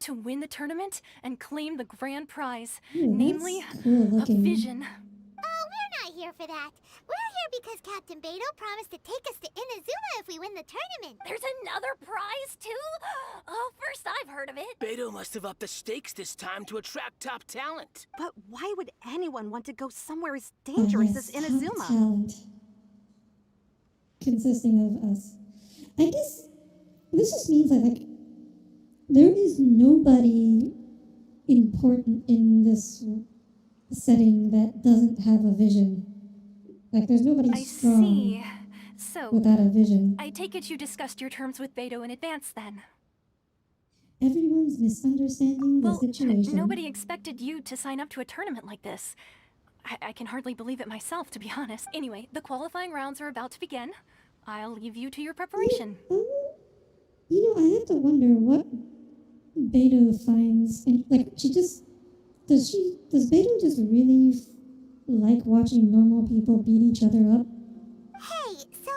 To win the tournament and claim the grand prize. Ooh, namely, that's cool a looking. vision. Oh, we're not here for that. We're here because Captain Beto promised to take us to Inazuma if we win the tournament. There's another prize, too? Oh, first I've heard of it. Beto must have upped the stakes this time to attract top talent. But why would anyone want to go somewhere as Oh, dangerous yes, as top Inazuma? talent. Consisting of us. I guess this just means that, like, there is nobody important in this setting that doesn't have a vision. Like, there's nobody I strong see. So, without a vision. I take it you discussed your terms with Beto in advance, then? Everyone's misunderstanding the Well, situation. nobody expected you to sign up to a tournament like this. I can hardly believe it myself, to be honest. Anyway, the qualifying rounds are about to begin. I'll leave you to your preparation. You know, I have to wonder what Beto finds. Like, does Beto just really like watching normal people beat each other up? Hey, so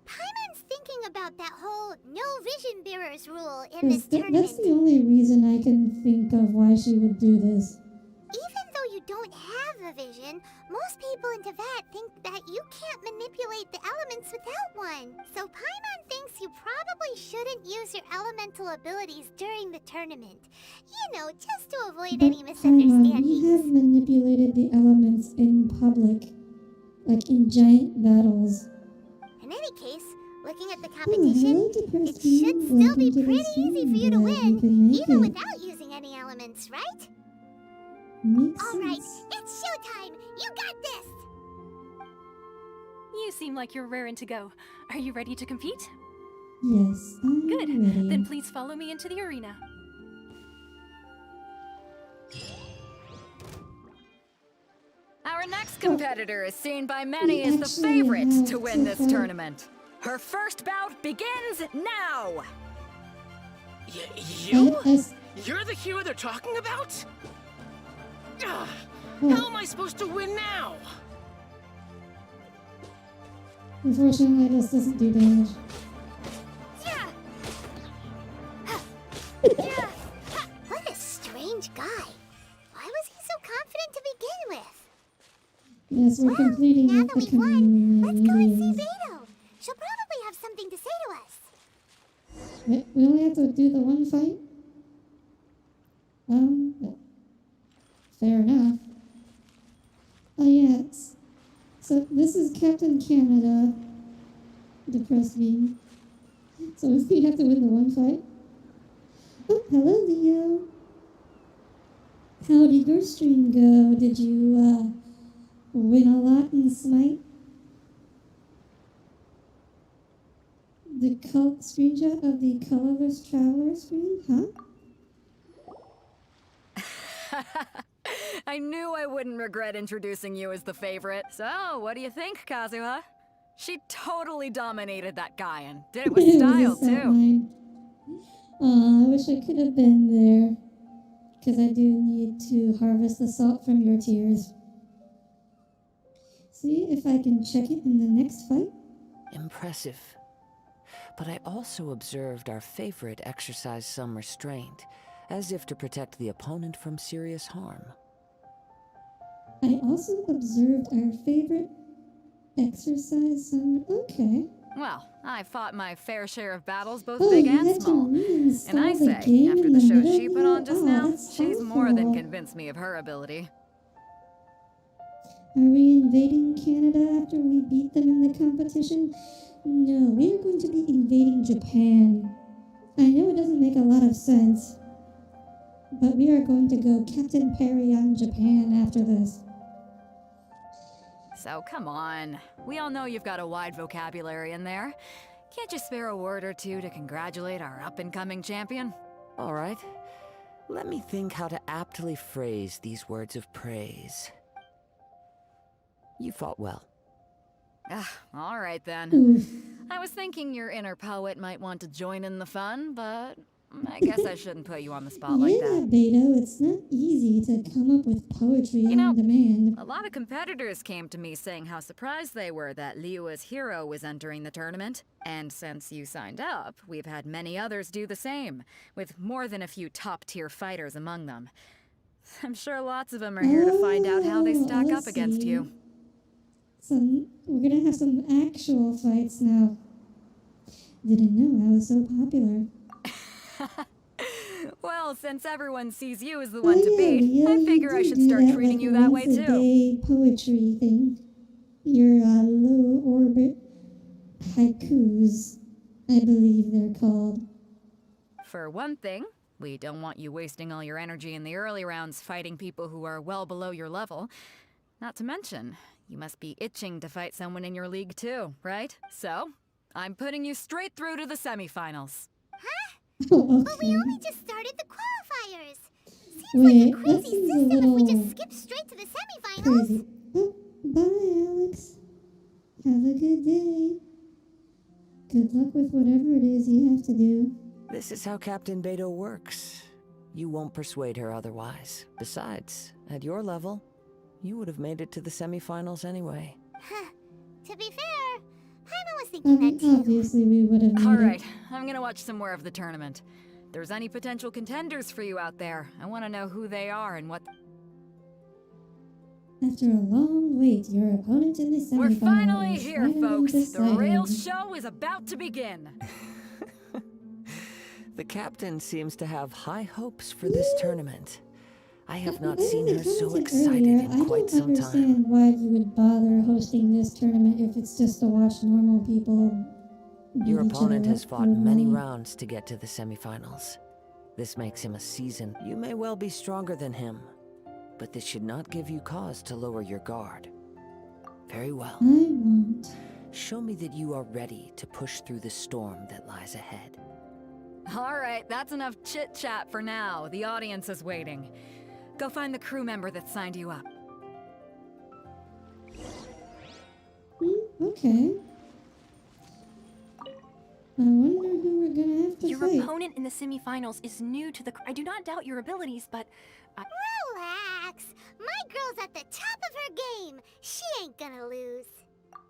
Paimon's thinking about that whole no vision bearers rule in this tournament. That's the only reason I can think of why she would do this. Even though you don't have a vision, most people in Teyvat think that you can't manipulate the elements without one. So Paimon thinks you probably shouldn't use your elemental abilities during the tournament. You know, just to avoid any We misunderstandings. have manipulated the elements in public, like in giant battles. In any case, looking at the Hello, competition, depressed it should being. still be Welcome to pretty the easy for stream. you to Glad you win, can make even it. without using any elements, right? Makes Alright, sense. it's showtime! You got this! You seem like you're raring to go. Are you ready to compete? Yes, I'm Good. ready. Then please follow me into the arena. Our next competitor is seen by many We as the actually favorite have to win this fight. tournament. Her first bout begins now! You? I s- You're the hero they're talking about? Ugh, oh, how am I supposed to win now? unfortunately, this doesn't do damage. Yeah! What a strange guy. Why was he so confident to begin with? Yes, we're completing Now with that the we've won, let's go and see chameleons. Beto. She'll probably have something to say to us. Wait, we only have to do the one fight? Fair enough. Oh, yes. So this is Captain Canada, depressed being. So we have to win the one fight. Oh, hello, Leo. How did your stream go? Did you, win a lot in Smite? The screenshot of the colorless traveler screen, huh? I knew I wouldn't regret introducing you as the favorite. So, what do you think, Kazuha? She totally dominated that guy and did it with It was a style, salt too. mine. Aw, I wish I could have been there. Because I do need to harvest the salt from your tears. See if I can check it in the next fight. Impressive. but I also observed our favorite exercise some restraint, as if to protect the opponent from serious harm. I also observed our favorite exercise some... Okay. Well, I fought my fair share of battles, both Oh, big you and had to small. reinstall And I the say, game after in the the show middle she of put on just oh, now, that's she's more than awful. convinced me of her ability. Are we invading Canada after we beat them in the competition? No, we are going to be invading Japan. I know it doesn't make a lot of sense, but we are going to go Captain Perry on Japan after this. So come on. We all know you've got a wide vocabulary in there. Can't you spare a word or two to congratulate our up-and-coming champion? All right. Let me think how to aptly phrase these words of praise. You fought well. All right then. Oof. I was thinking your inner poet might want to join in the fun, but I guess I shouldn't put you on the spot like Yeah, that. Beto, it's not easy to come up with poetry on demand. A lot of competitors came to me saying how surprised they were that Liyue's hero was entering the tournament. And since you signed up, we've had many others do the same, with more than a few top-tier fighters among them. I'm sure lots of them are here to find out how they stack up against you. We're gonna have some actual fights now. Didn't know I was so popular. Well, since everyone sees you as the one to beat, I figure I should start treating you that way too. Day poetry thing. Your low orbit haikus, I believe they're called. For one thing, we don't want you wasting all your energy in the early rounds fighting people who are well below your level. Not to mention, you must be itching to fight someone in your league too, right? So, I'm putting you straight through to the semifinals. Huh? Oh, But okay. we only just started the qualifiers. Seems Wait, like a that crazy seems a system if we little just skip straight to the semifinals. crazy. Oh, bye, Alex. Have a good day. Good luck with whatever it is you have to do. This is how Captain Beto works. You won't persuade her otherwise. Besides, at your level, you would have made it to the semifinals anyway. To be fair, Paimon was thinking that too. Obviously, we would have made All it. right, I'm gonna watch some more of the tournament. If there's any potential contenders for you out there, I want to know who they are and what... After a long wait, your opponent in the semifinals. We're finally is here, finally folks. The decided. real show is about to begin. The captain seems to have high hopes for this tournament. I have not seen I her so commented excited earlier, in quite some I don't understand why you would bother hosting this tournament if it's just to watch normal people beat Your each opponent other has up fought for many money. rounds to get to the semifinals. This makes him a seasoned. You may well be stronger than him, but this should not give you cause to lower your guard. Very well. I won't. Show me that you are ready to push through the storm that lies ahead. All right, that's enough chit-chat for now. The audience is waiting. Go find the crew member that signed you up. Okay. I wonder who we're gonna have to Your fight. opponent in the semifinals is new to the... I do not doubt your abilities, but... Relax. My girl's at the top of her game. She ain't gonna lose.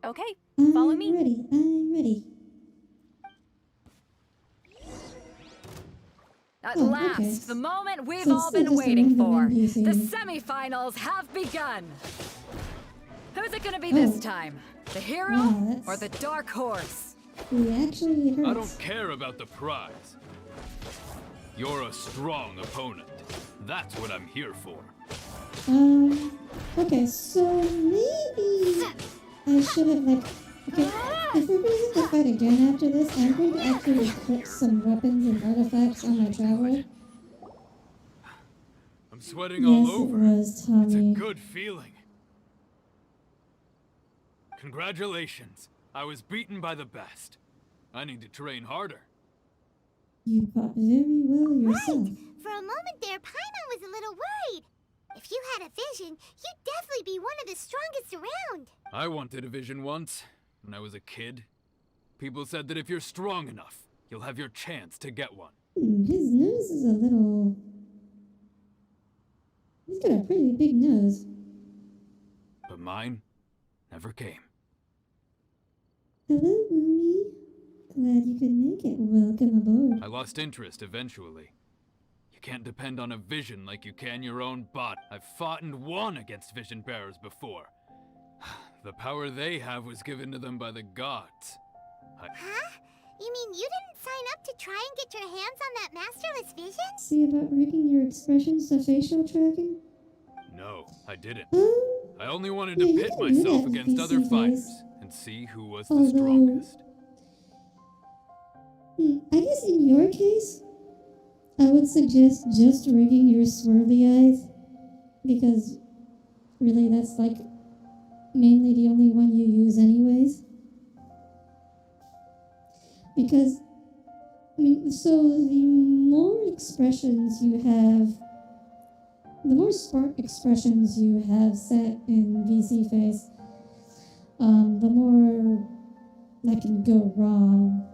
Okay, I'm follow me. ready. I'm ready. At Oh, last, okay. the moment we've So all it's still been just a waiting random for. NPC. The semifinals have begun. Who's it gonna be this time? The hero Wow, or the dark horse? He actually hurts. I don't care about the prize. You're a strong opponent. That's what I'm here for. Okay, so maybe I should have, like, okay, if we're gonna have to fight again after this, I'm going to actually put some weapons and artifacts on my travel. I'm sweating all Yes, it over. was, It's a Tommy. good feeling. Congratulations. I was beaten by the best. I need to train harder. You fought very well yourself. Right. For a moment there, Paimon was a little worried. If you had a vision, you'd definitely be one of the strongest around. I wanted a vision once, when I was a kid. People said that if you're strong enough, you'll have your chance to get one. His nose is a little... He's got a pretty big nose. But mine never came. Hello, Umi. glad you could make it. Welcome aboard. I lost interest eventually. You can't depend on a vision like you can your own bot. I've fought and won against vision bearers before. The power they have was given to them by the gods. Huh? You mean you didn't sign up to try and get your hands on that masterless vision? See about rigging your expressions to facial tracking? No, I didn't. Um, I only wanted yeah, to you pit can do myself that against other these days. fighters and see who was the Although- strongest. I guess in your case, I would suggest just rigging your swirly eyes, because really that's like mainly the only one you use anyways. Because, I mean, so the more expressions you have, the more smart expressions you have set in VC Face, the more that can go wrong,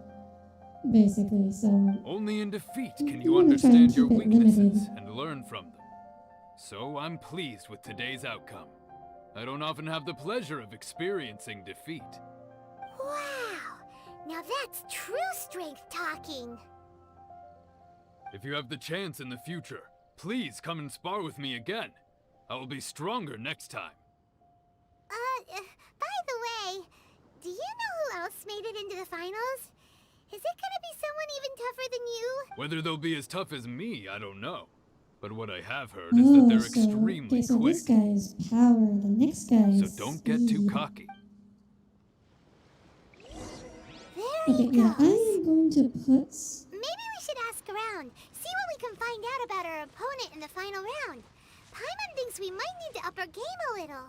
basically, so... Only in defeat can You you wanna try and understand your keep it weaknesses limited. and learn from them. So I'm pleased with today's outcome. I don't often have the pleasure of experiencing defeat. Wow! Now that's true strength talking. If you have the chance in the future, please come and spar with me again. I will be stronger next time. By the way, do you know who else made it into the finals? Is it gonna be someone even tougher than you? Whether they'll be as tough as me, I don't know. But what I have heard is that they're extremely so quick. this guy is power, the next guy So is don't get too speed. cocky. There Okay, he yeah, I goes. am going to put... Maybe we should ask around, see what we can find out about our opponent in the final round. Paimon thinks we might need to up our game a little.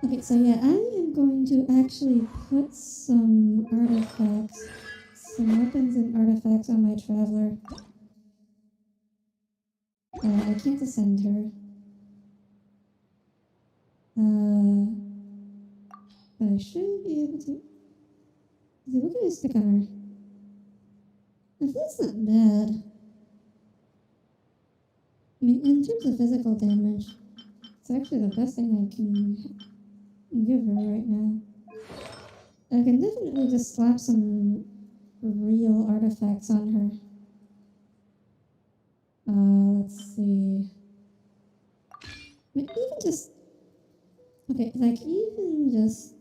Okay, so yeah, I am going to actually put some artifacts, some weapons and artifacts on my traveler. I can't ascend her. But I should be able to... What can I stick on her? I feel it's not bad. I mean, in terms of physical damage, it's actually the best thing I can give her right now. I can definitely just slap some real artifacts on her. Let's see. I mean, even just... Okay, like, even just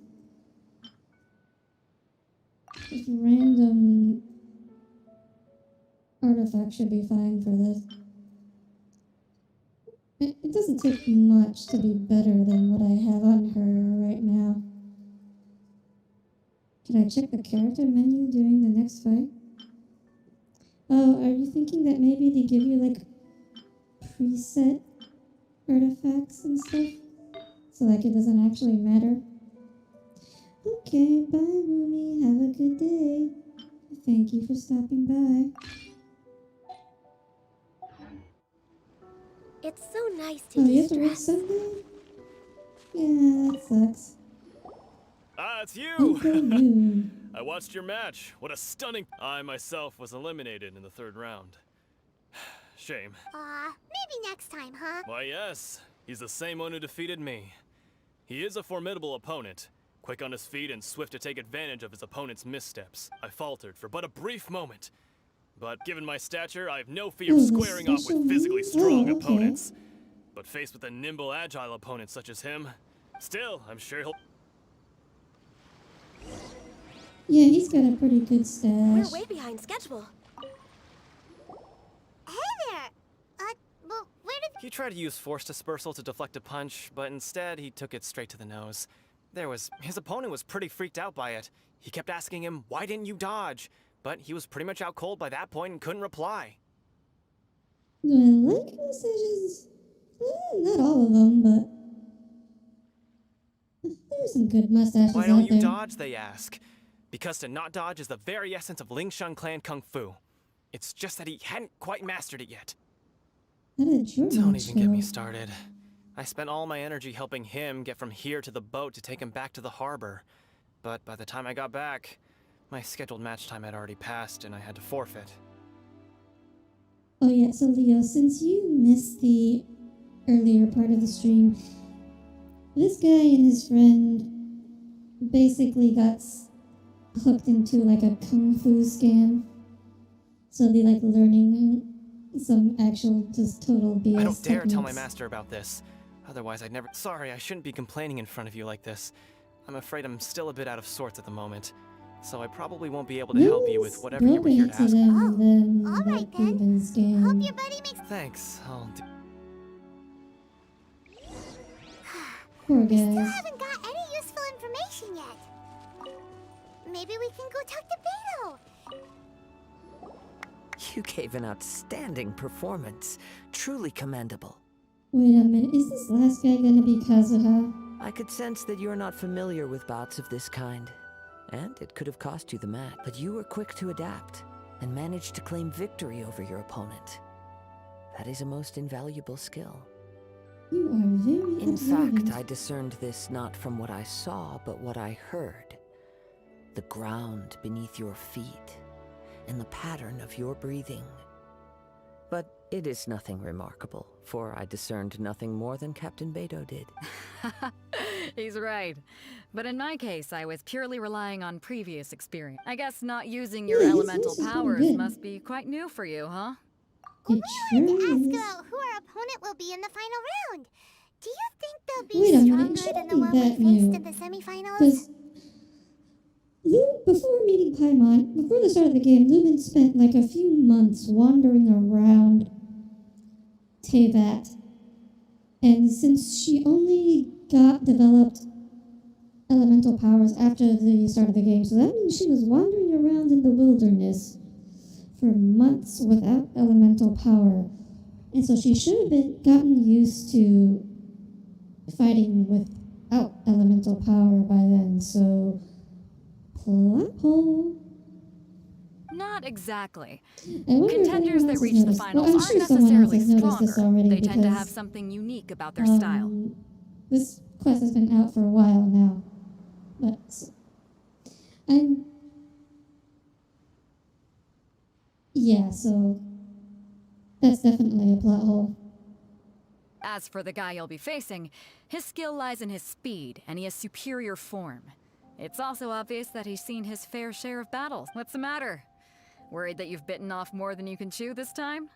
random artifact should be fine for this. It doesn't take much to be better than what I have on her right now. Can I check the character menu during the next fight? Oh, are you thinking that maybe they give you like preset artifacts and stuff? So like it doesn't actually matter? Okay, bye Woomy, have a good day. Thank you for stopping by. It's so nice to Oh, you have to rig de-stress. something? Yeah, that sucks. Ah, it's you! Uncle you. I watched your match. What a stunning... I myself was eliminated in the third round. Shame. Maybe next time, huh? Why, yes. He's the same one who defeated me. He is a formidable opponent, quick on his feet and swift to take advantage of his opponent's missteps. I faltered for but a brief moment. But given my stature, I have no fear of Oh, the squaring off special with physically move? strong Oh, okay. opponents. But faced with a nimble, agile opponent such as him, still, I'm sure he'll... Yeah, he's got a pretty good stash. We're way behind schedule. Hey there! Well, where did... He tried to use force dispersal to deflect a punch, but instead he took it straight to the nose. His opponent was pretty freaked out by it. He kept asking him, why didn't you dodge? But he was pretty much out cold by that point and couldn't reply. Do I like mustaches? Not all of them, but there's some good mustaches Why out don't you there. dodge, they ask. Because to not dodge is the very essence of Lingshan clan kung fu. It's just that he hadn't quite mastered it yet. How did your Don't match even get me go? started. I spent all my energy helping him get from here to the boat to take him back to the harbor. But by the time I got back, my scheduled match time had already passed and I had to forfeit. Oh yeah, so Leo, since you missed the earlier part of the stream, this guy and his friend basically got hooked into like a kung fu scam. So they like learning some actual just total BS I don't dare tell my techniques. master about this. Otherwise, I'd never. Sorry, I shouldn't be complaining in front of you like this. I'm afraid I'm still a bit out of sorts at the moment. So I probably won't be able to help you with whatever you were here to ask. Them, then Alright that then. even scam. Hope your buddy makes. Thanks. I'll do. Poor Still guys. haven't got any useful information yet. Maybe we can go talk to Beto. You gave an outstanding performance. Truly commendable. Wait a minute, is this last guy gonna be Kazuha? I could sense that you're not familiar with bouts of this kind. And it could have cost you the match. But you were quick to adapt and managed to claim victory over your opponent. That is a most invaluable skill. You are very In observant. fact, I discerned this not from what I saw, but what I heard. The ground beneath your feet, and the pattern of your breathing. But it is nothing remarkable, for I discerned nothing more than Captain Beto did. He's right. But in my case, I was purely relying on previous experience. I guess not using your Yeah, his elemental voice is pretty powers good. must be quite new for you, huh? It We wanted to sure ask is. about who our opponent will be in the final round. Do you think they'll Wait be a minute, it stronger than shouldn't the be one we that faced new. in the semifinals? Because before meeting Paimon, before the start of the game, Lubin spent like a few months wandering around Teyvat. And since she only got developed elemental powers after the start of the game, so that means she was wandering around in the wilderness for months without elemental power. And so she should have been gotten used to fighting without elemental power by then, so plot hole. Not exactly. I wonder if Contenders anyone that else reach has the noticed. finals Well, I'm aren't sure someone else necessarily has noticed this stronger. already They tend to because, have something unique about their style. This quest has been out for a while now, but yeah, so that's definitely a plot hole. As for the guy you'll be facing, his skill lies in his speed, and he has superior form. It's also obvious that he's seen his fair share of battles. What's the matter? Worried that you've bitten off more than you can chew this time?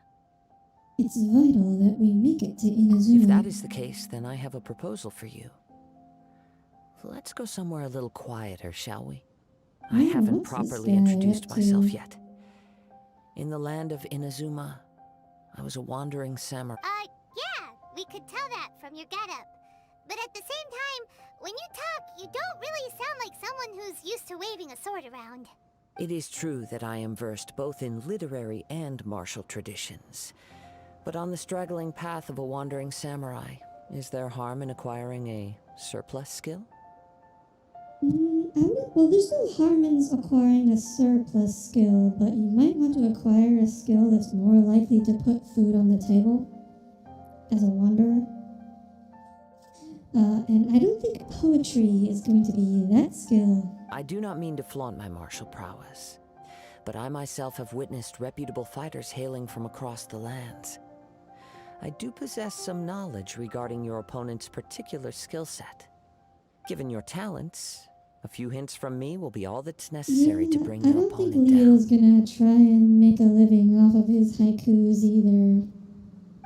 It's vital that we make it to Inazuma. If that is the case, then I have a proposal for you. Let's go somewhere a little quieter, shall we? I Yeah, haven't what's this properly guy introduced up to? myself yet. In the land of Inazuma, I was a wandering samurai. Yeah, we could tell that from your getup. But at the same time, when you talk, you don't really sound like someone who's used to waving a sword around. It is true that I am versed both in literary and martial traditions. But on the straggling path of a wandering samurai, is there harm in acquiring a surplus skill? Well, there's no harm in acquiring a surplus skill, but you might want to acquire a skill that's more likely to put food on the table as a wanderer. And I don't think poetry is going to be that skill. I do not mean to flaunt my martial prowess, but I myself have witnessed reputable fighters hailing from across the lands. I do possess some knowledge regarding your opponent's particular skill set. Given your talents, a few hints from me will be all that's necessary to bring I your don't think opponent Leo's down. gonna try and make a living off of his haikus either.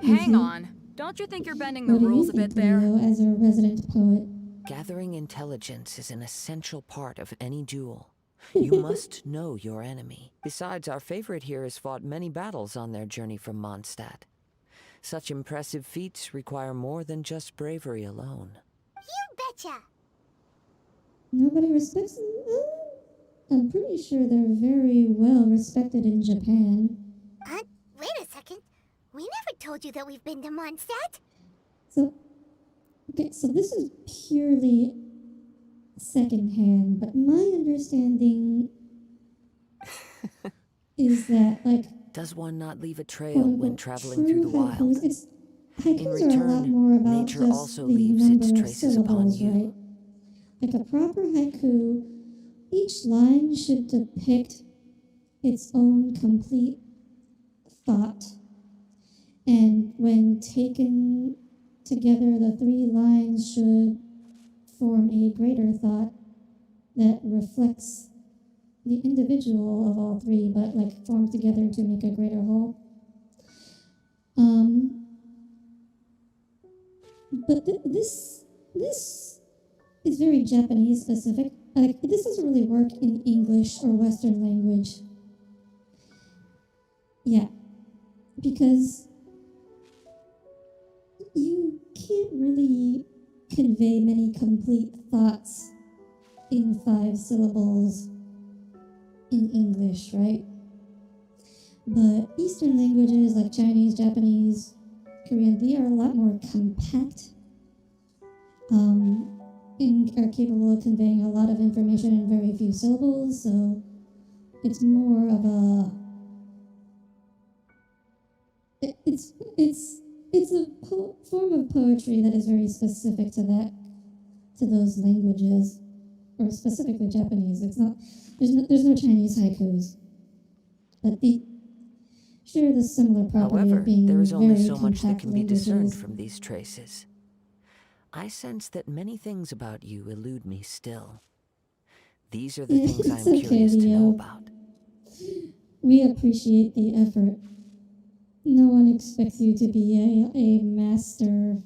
Hang on. Don't you think you're bending the What do rules you a bit think, there? Leo, as a resident poet? Gathering intelligence is an essential part of any duel. You must know your enemy. Besides, our favorite here has fought many battles on their journey from Mondstadt. Such impressive feats require more than just bravery alone. You betcha! Nobody respects them? I'm pretty sure they're very well respected in Japan. Wait a second. We never told you that we've been to Mondstadt. So this is purely secondhand, but my understanding is that, like, Does one not leave a trail quote-unquote, when traveling true through the wild? haikus, haikus In are a lot return, more about nature just also the leaves its number of traces upon syllables, you. right? Like a proper haiku, each line should depict its own complete thought. And when taken together, the three lines should form a greater thought that reflects the individual of all three, but like formed together to make a greater whole. But this is very Japanese specific. Like, this doesn't really work in English or Western language. Yeah, because you can't really convey many complete thoughts in 5 syllables in English, right? But Eastern languages like Chinese, Japanese, Korean, they are a lot more compact and are capable of conveying a lot of information in very few syllables, so it's more of a it's a form of poetry that is very specific to those languages, or specifically Japanese. It's not there's no Chinese haikus, but they share the similar property However, of being there is only very so much that compact can be discerned languages. from these traces. I sense that many things about you elude me still. These are the things I It's am okay, curious to know Leo. about. We appreciate the effort. No one expects you to be a master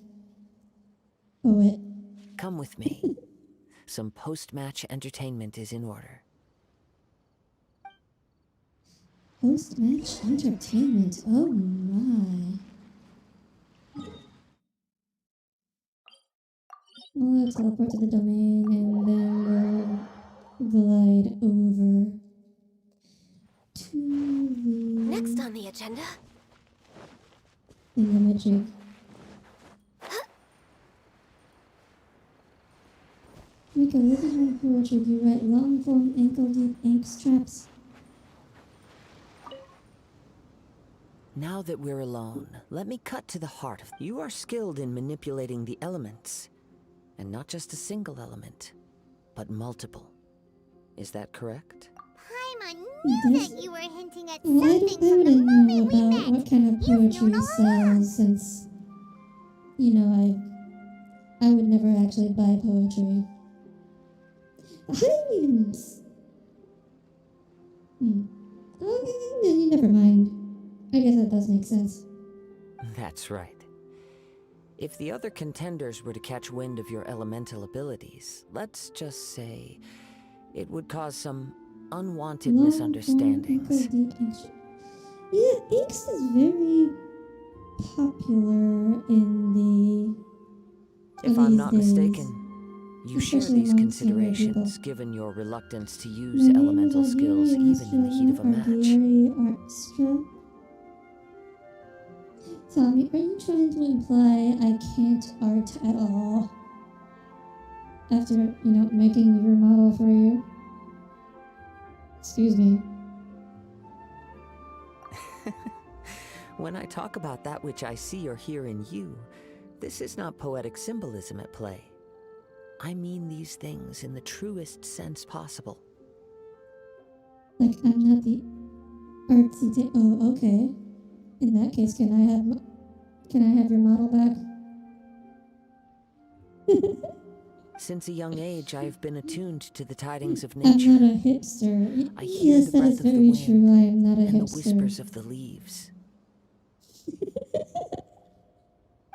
poet. Come with me. Some post-match entertainment is in order. Post-match entertainment. Oh my. We'll teleport to the domain and then we'll glide over to the Next on the agenda. thingamajig. Make a living on poetry. You write long-form, ankle-deep ink straps. Now that we're alone, let me cut to the heart of you are skilled in manipulating the elements. And not just a single element, but multiple. Is that correct? Paimon knew that you were hinting at Well, I something from the wouldn't know moment we about met. what kind of You've poetry known all along. sells, since, you know, I would never actually buy poetry. How do you even... Okay, never mind. I guess that does make sense. That's right. If the other contenders were to catch wind of your elemental abilities, let's just say it would cause some unwanted misunderstandings. Yeah, X is very popular in the... If I'm these not days. mistaken, you share Especially these amongst younger considerations people. given your reluctance to My use name elemental is skills Ardieri even in the heat of a match. Ardieri Artstra. Tommy, are you trying to imply I can't art at all? After, making your model for you? Excuse me. When I talk about that which I see or hear in you, this is not poetic symbolism at play. I mean these things in the truest sense possible. Like, I'm not the artsy oh, okay. In that case, can I have your model back? Since a young age, I have been attuned to the tidings of I'm nature. not a hipster. I hear Yes, the that is breath of the very wind true. I am not a and the hipster. whispers of the leaves.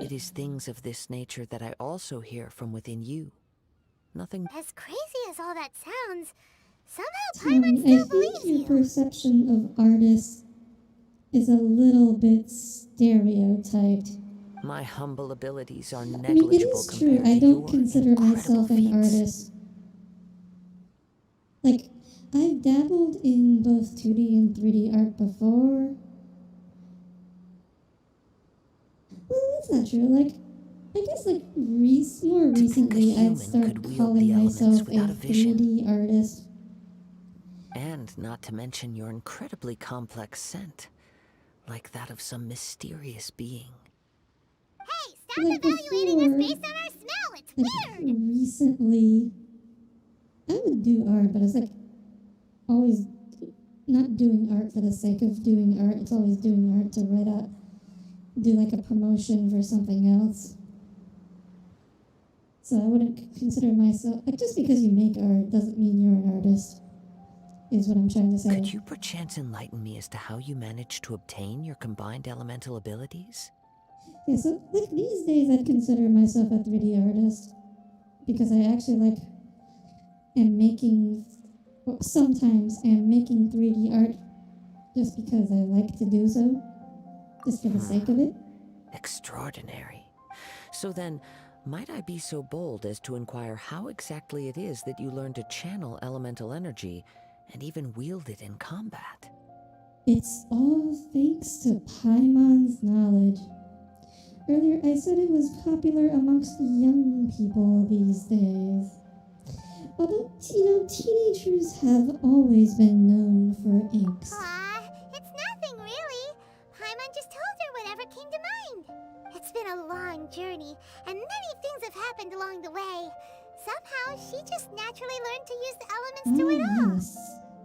It is things of this nature that I also hear from within you. Nothing. As crazy as all that sounds, somehow Tommy, Paimon I still think believes your you. perception of artists is a little bit stereotyped. My humble abilities are I mean, it negligible is true. compared I to don't your consider incredible myself an feats. artist. Like, I've dabbled in both 2D and 3D art before. Well, that's not true. Like, I guess, like, more To think a recently, human I'd start could wield calling the elements myself a without a vision. 3D artist. And not to mention your incredibly complex scent, like that of some mysterious being. Hey, stop Like evaluating us before, based on our smell. It's like, weird. recently, I would do art, but it's like always not doing art for the sake of doing art. It's always doing art to do like a promotion for something else. So I wouldn't consider myself, like, just because you make art doesn't mean you're an artist. is what I'm trying to say. Could you perchance enlighten me as to how you managed to obtain your combined elemental abilities? Yeah, so like these days I'd consider myself a 3D artist because I actually like am making, well, sometimes am making 3D art just because I like to do so, just for the sake of it. Extraordinary. So then, might I be so bold as to inquire how exactly it is that you learn to channel elemental energy and even wield it in combat? It's all thanks to Paimon's knowledge. Earlier I said it was popular amongst the young people these days. Although, teenagers have always been known for angst. Aw, it's nothing really. Paimon just told her whatever came to mind. It's been a long journey, and many things have happened along the way. Somehow, she just naturally learned to use the elements to it all. Yes,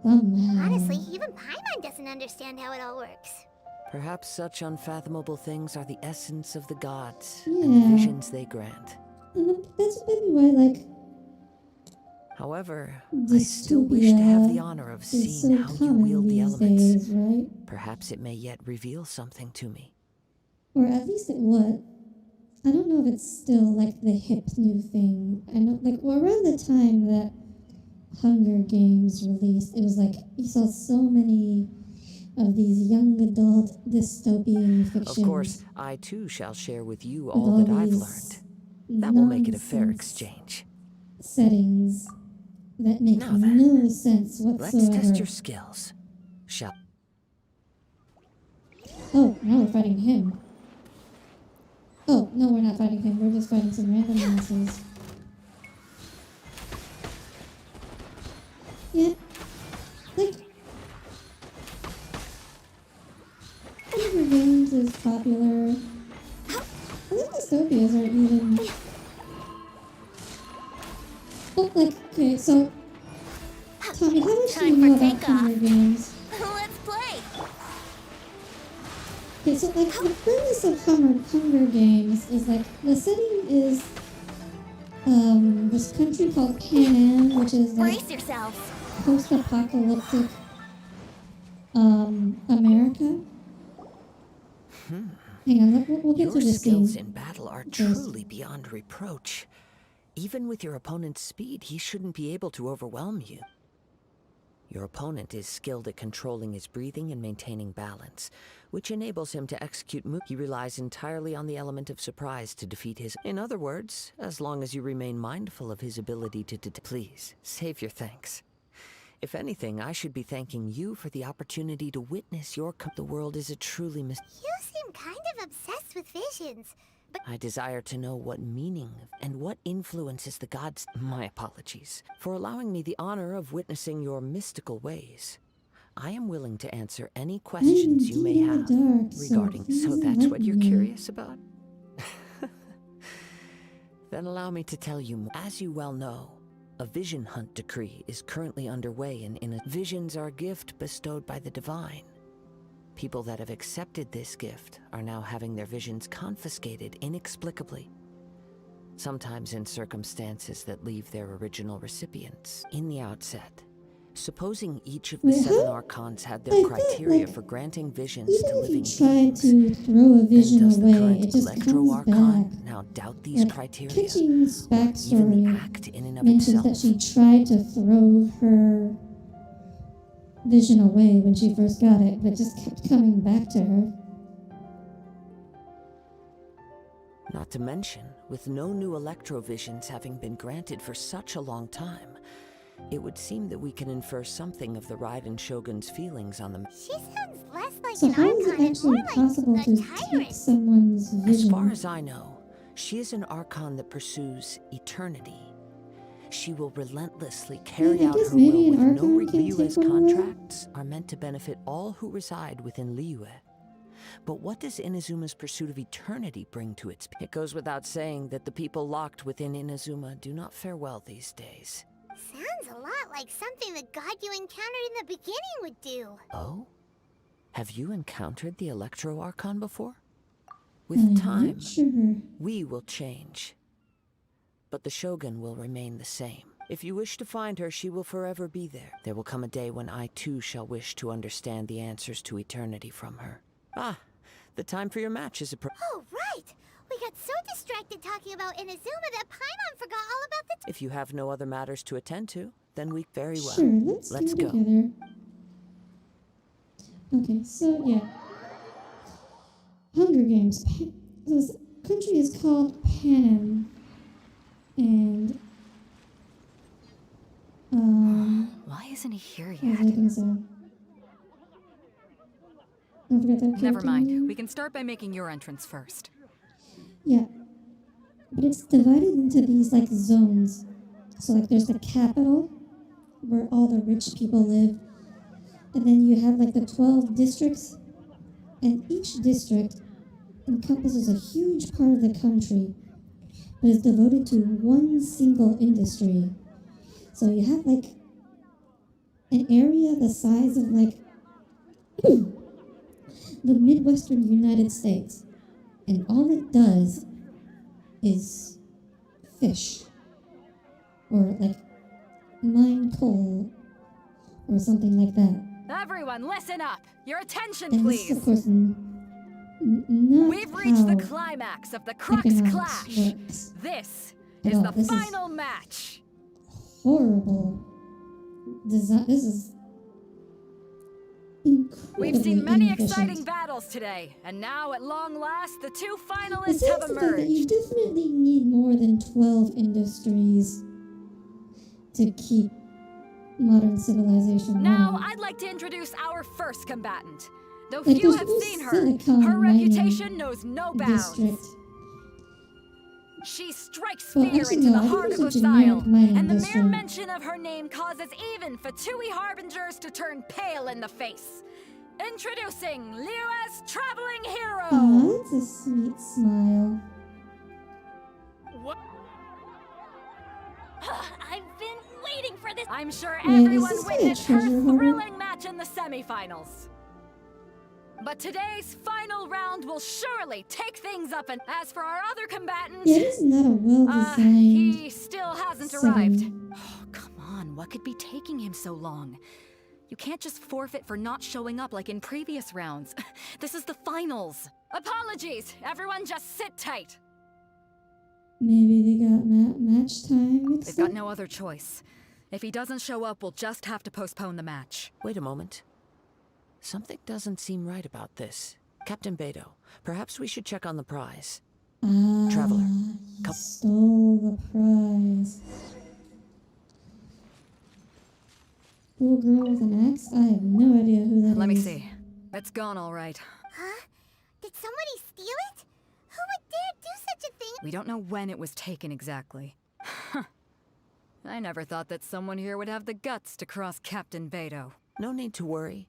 somehow. Honestly, even Paimon doesn't understand how it all works. Perhaps such unfathomable things are the essence of the gods Yeah. and the visions they grant. And that's maybe why, like, However, I still wish to have the honor of is seeing so how you common wield the these elements. days, right? Perhaps it may yet reveal something to me. Or at least it would. I don't know if it's still like the hip new thing. I know, like, well, around the time that Hunger Games released, it was like you saw so many of these young adult dystopian fictions. Of course, I too shall share with you with all that I've these learned. That will make it a fair nonsense exchange. Settings that make Now then, no sense whatsoever. Let's test your skills. Shall Oh, now we're fighting him. Oh, no, we're not fighting him. We're just fighting some random monsters. Yeah. Like, Hunger Games is popular. I think dystopias are even... Oh, like, okay, so... Tommy, how much do you know about Hunger Games? Let's play. Okay, so like the premise of Hunger Games is like the setting is this country called Canaan, which is like Brace yourselves. post-apocalyptic America. Hang on, we'll get Your to this skills scene. in battle are first. truly beyond reproach. Even with your opponent's speed, he shouldn't be able to overwhelm you. Your opponent is skilled at controlling his breathing and maintaining balance, which enables him to execute moves. He relies entirely on the element of surprise to defeat his... In other words, as long as you remain mindful of his ability to... Please, save your thanks. If anything, I should be thanking you for the opportunity to witness your... The world is a truly You seem kind of obsessed with visions. But I desire to know what meaning and what influences the gods. My apologies for allowing me the honor of witnessing your mystical ways. I am willing to answer any questions you may deep in the have dark, regarding. please So that's what you're enlighten me. curious about? Then allow me to tell you more. As you well know, a vision hunt decree is currently underway in visions are a gift bestowed by the divine. People that have accepted this gift are now having their visions confiscated inexplicably, sometimes in circumstances that leave their original recipients. In the outset, supposing each of the Wait, 7 how? archons had I their thought, criteria like, for granting visions even to if living you try beings, to throw a then vision does the away, current it just Electro comes Archon back. now doubt these Like, criteria? Kitchen's Even the backstory act in and of mentions itself? that she tried to throw her vision away when she first got it, but it just kept coming back to her. Not to mention, with no new electrovisions having been granted for such a long time, it would seem that we can infer something of the Raiden Shogun's feelings on the... she sounds less like So an how is it Archon and actually more like possible a to tyrant. take someone's As vision? far as I know, she is an Archon that pursues eternity. She will relentlessly carry I out guess her maybe will an with no Archon can Liyue's take one away? contracts are meant to benefit all who reside within Liyue. But what does Inazuma's pursuit of eternity bring to its... It goes without saying that the people locked within Inazuma do not fare well these days. Sounds a lot like something the god you encountered in the beginning would do. Oh? Have you encountered the Electro Archon before? I'm With time, not sure. we will change. But the Shogun will remain the same. If you wish to find her, she will forever be there. There will come a day when I too shall wish to understand the answers to eternity from her. Ah, the time for your match is Oh, right! We got so distracted talking about Inazuma that Paimon forgot all about the If you have no other matters to attend to, then we very well. Sure, let's go. Together. Okay, so yeah. Hunger Games. This country is called Panem. And why isn't he here what was I yet? gonna say? I forgot that Never character mind. name. We can start by making your entrance first. Yeah. But it's divided into these like zones. So like there's the capital where all the rich people live. And then you have like the 12 districts. And each district encompasses a huge part of the country, but is devoted to one single industry. So you have like an area the size of like the Midwestern United States. And all it does is fish. Or like mine coal. Or something like that. Everyone, listen up! Your attention, And please! this is, of course, not We've reached the how climax of the Crux economics Clash! works. This At is all. the This is final match! horrible design. This is incredibly We've seen many inefficient. exciting battles today, and now at long last, the two finalists Besides have the fact that you emerged. definitely need more than 12 industries to keep modern civilization Now, running. I'd like to introduce our first combatant. Though Like, few there's have no seen her, silicon her mining reputation knows no bounds. district. She strikes Well, fear actually, into no, the I think heart of there's a Osile, generic mining and the mere district. mention of her name causes even Fatui harbingers to turn pale in the face. Introducing Liyue's traveling hero! Oh, that's a sweet smile. What? I've been waiting for this. I'm sure Wait, is everyone this like a witnessed her treasure hoarder? thrilling match in the semifinals. But today's final round will surely take things up, and as for our other combatant, Yeah, isn't that a well-designed he still hasn't arrived. setting? Oh, come on, what could be taking him so long? You can't just forfeit for not showing up like in previous rounds. This is the finals. Apologies, everyone just sit tight. Maybe they got match time mixed They've got up? no other choice. If he doesn't show up, we'll just have to postpone the match. Wait a moment. Something doesn't seem right about this. Captain Beto, perhaps we should check on the prize. Traveler, He come. stole the prize. Little girl with an axe? I have no idea who that is. Let me see. It's gone all right. Huh? Did somebody steal it? Who would dare do such a thing? We don't know when it was taken exactly. I never thought that someone here would have the guts to cross Captain Beto. No need to worry.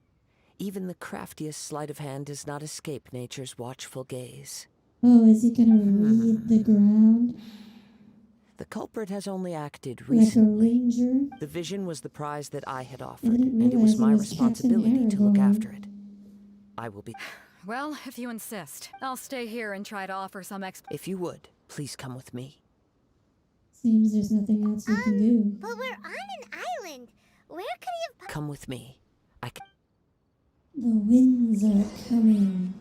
Even the craftiest sleight of hand does not escape nature's watchful gaze. Oh, is he gonna read the ground? The culprit has only acted Like a recently. ranger? The vision was the prize that I had I offered, didn't and it was realize my it was Captain responsibility to look Aragorn. after it. I will be... Well, if you insist, I'll stay here and try to offer some If you would, please come with me. Seems there's nothing else you can do. But we're on an island. Where could he have... Come with me. I can... The winds are coming.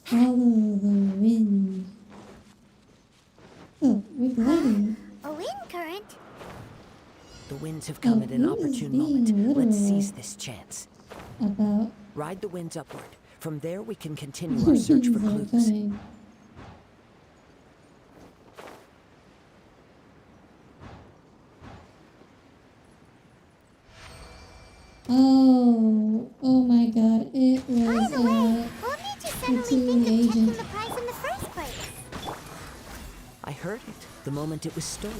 Follow the wind. Oh, we're gliding. A wind current? The winds have come Oh, at an Lou is opportune being moment. Let's literal. seize this chance. About Ride the winds upward. From there, we can continue the our search for winds are clues. coming. Oh my god, it By was the way, what made you suddenly think of agent. taking the prize in the first place? I heard it the moment it was stolen.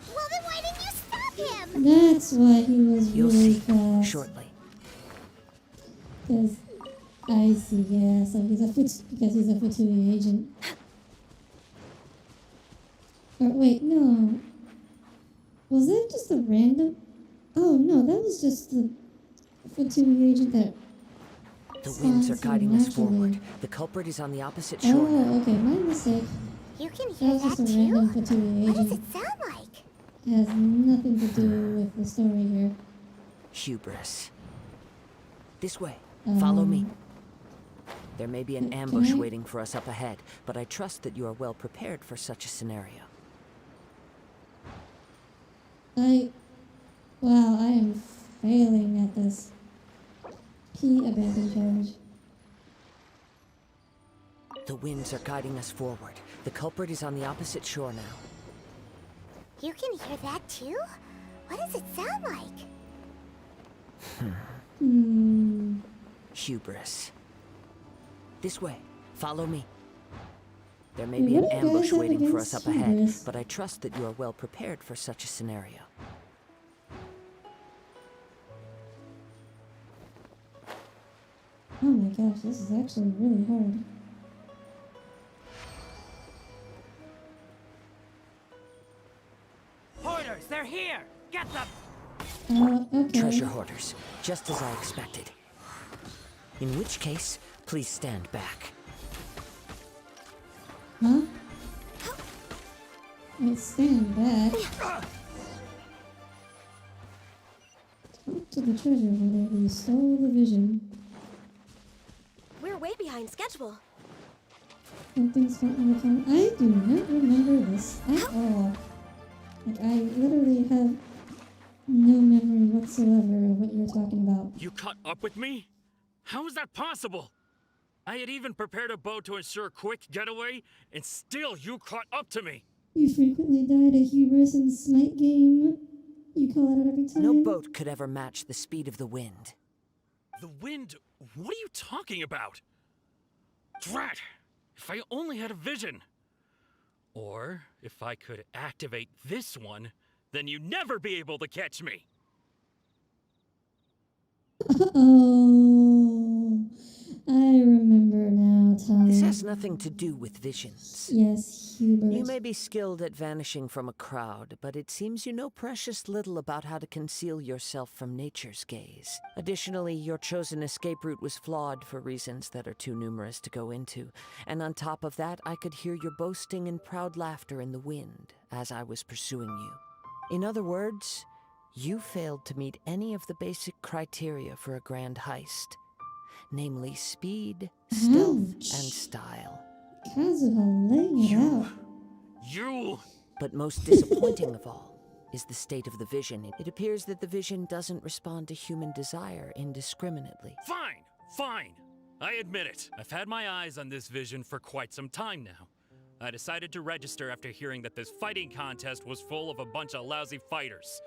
Well, then why didn't you stop him? That's why he was You'll really see fast. shortly. Because I see, yeah, so because he's a Fatui agent. Or wait, no. Was that just a random? Oh no, that was just the Fatui agent that. The winds are spawns here guiding us naturally. forward. The culprit is on the opposite shore now. Oh, okay, my mistake. You can That hear was just that a too? random Fatui What does agent. it sound like? It has nothing to do with the story here. Hubris. This way. Follow me. There may be an ambush waiting for us up ahead, but I trust that you are well prepared for such a scenario. Wow, I am failing at this. P abandoned charge. The winds are guiding us forward. The culprit is on the opposite shore now. You can hear that too? What does it sound like? Hubris. This way. Follow me. There may be an ambush waiting for us up ahead, but I trust that you are well prepared for such a scenario. Oh my gosh, this is actually really hard. Hoarders, they're here! Get them! Okay. Treasure hoarders, just as I expected. In which case, please stand back. Huh? Wait, stand back. Talk to the treasure hoarder who stole the vision. We're way behind schedule. Something's not on the phone. I do not remember this at all. Like, I literally have no memory whatsoever of what you're talking about. You caught up with me? How is that possible? I had even prepared a boat to ensure a quick getaway, and still you caught up to me. You frequently died a hubris and smite game. You call it out every time. No boat could ever match the speed of the wind. The wind? What are you talking about? Drat! If I only had a vision. Or, if I could activate this one, then you'd never be able to catch me. Uh-oh. I remember now, Tom. This has nothing to do with visions. Yes, Hubert. You may be skilled at vanishing from a crowd, but it seems you know precious little about how to conceal yourself from nature's gaze. Additionally, your chosen escape route was flawed for reasons that are too numerous to go into. And on top of that, I could hear your boasting and proud laughter in the wind as I was pursuing you. In other words, you failed to meet any of the basic criteria for a grand heist. Namely speed, stealth, and style. Kazuha laying it out. You! But most disappointing of all is the state of the vision. It appears that the vision doesn't respond to human desire indiscriminately. Fine, fine. I admit it. I've had my eyes on this vision for quite some time now. I decided to register after hearing that this fighting contest was full of a bunch of lousy fighters.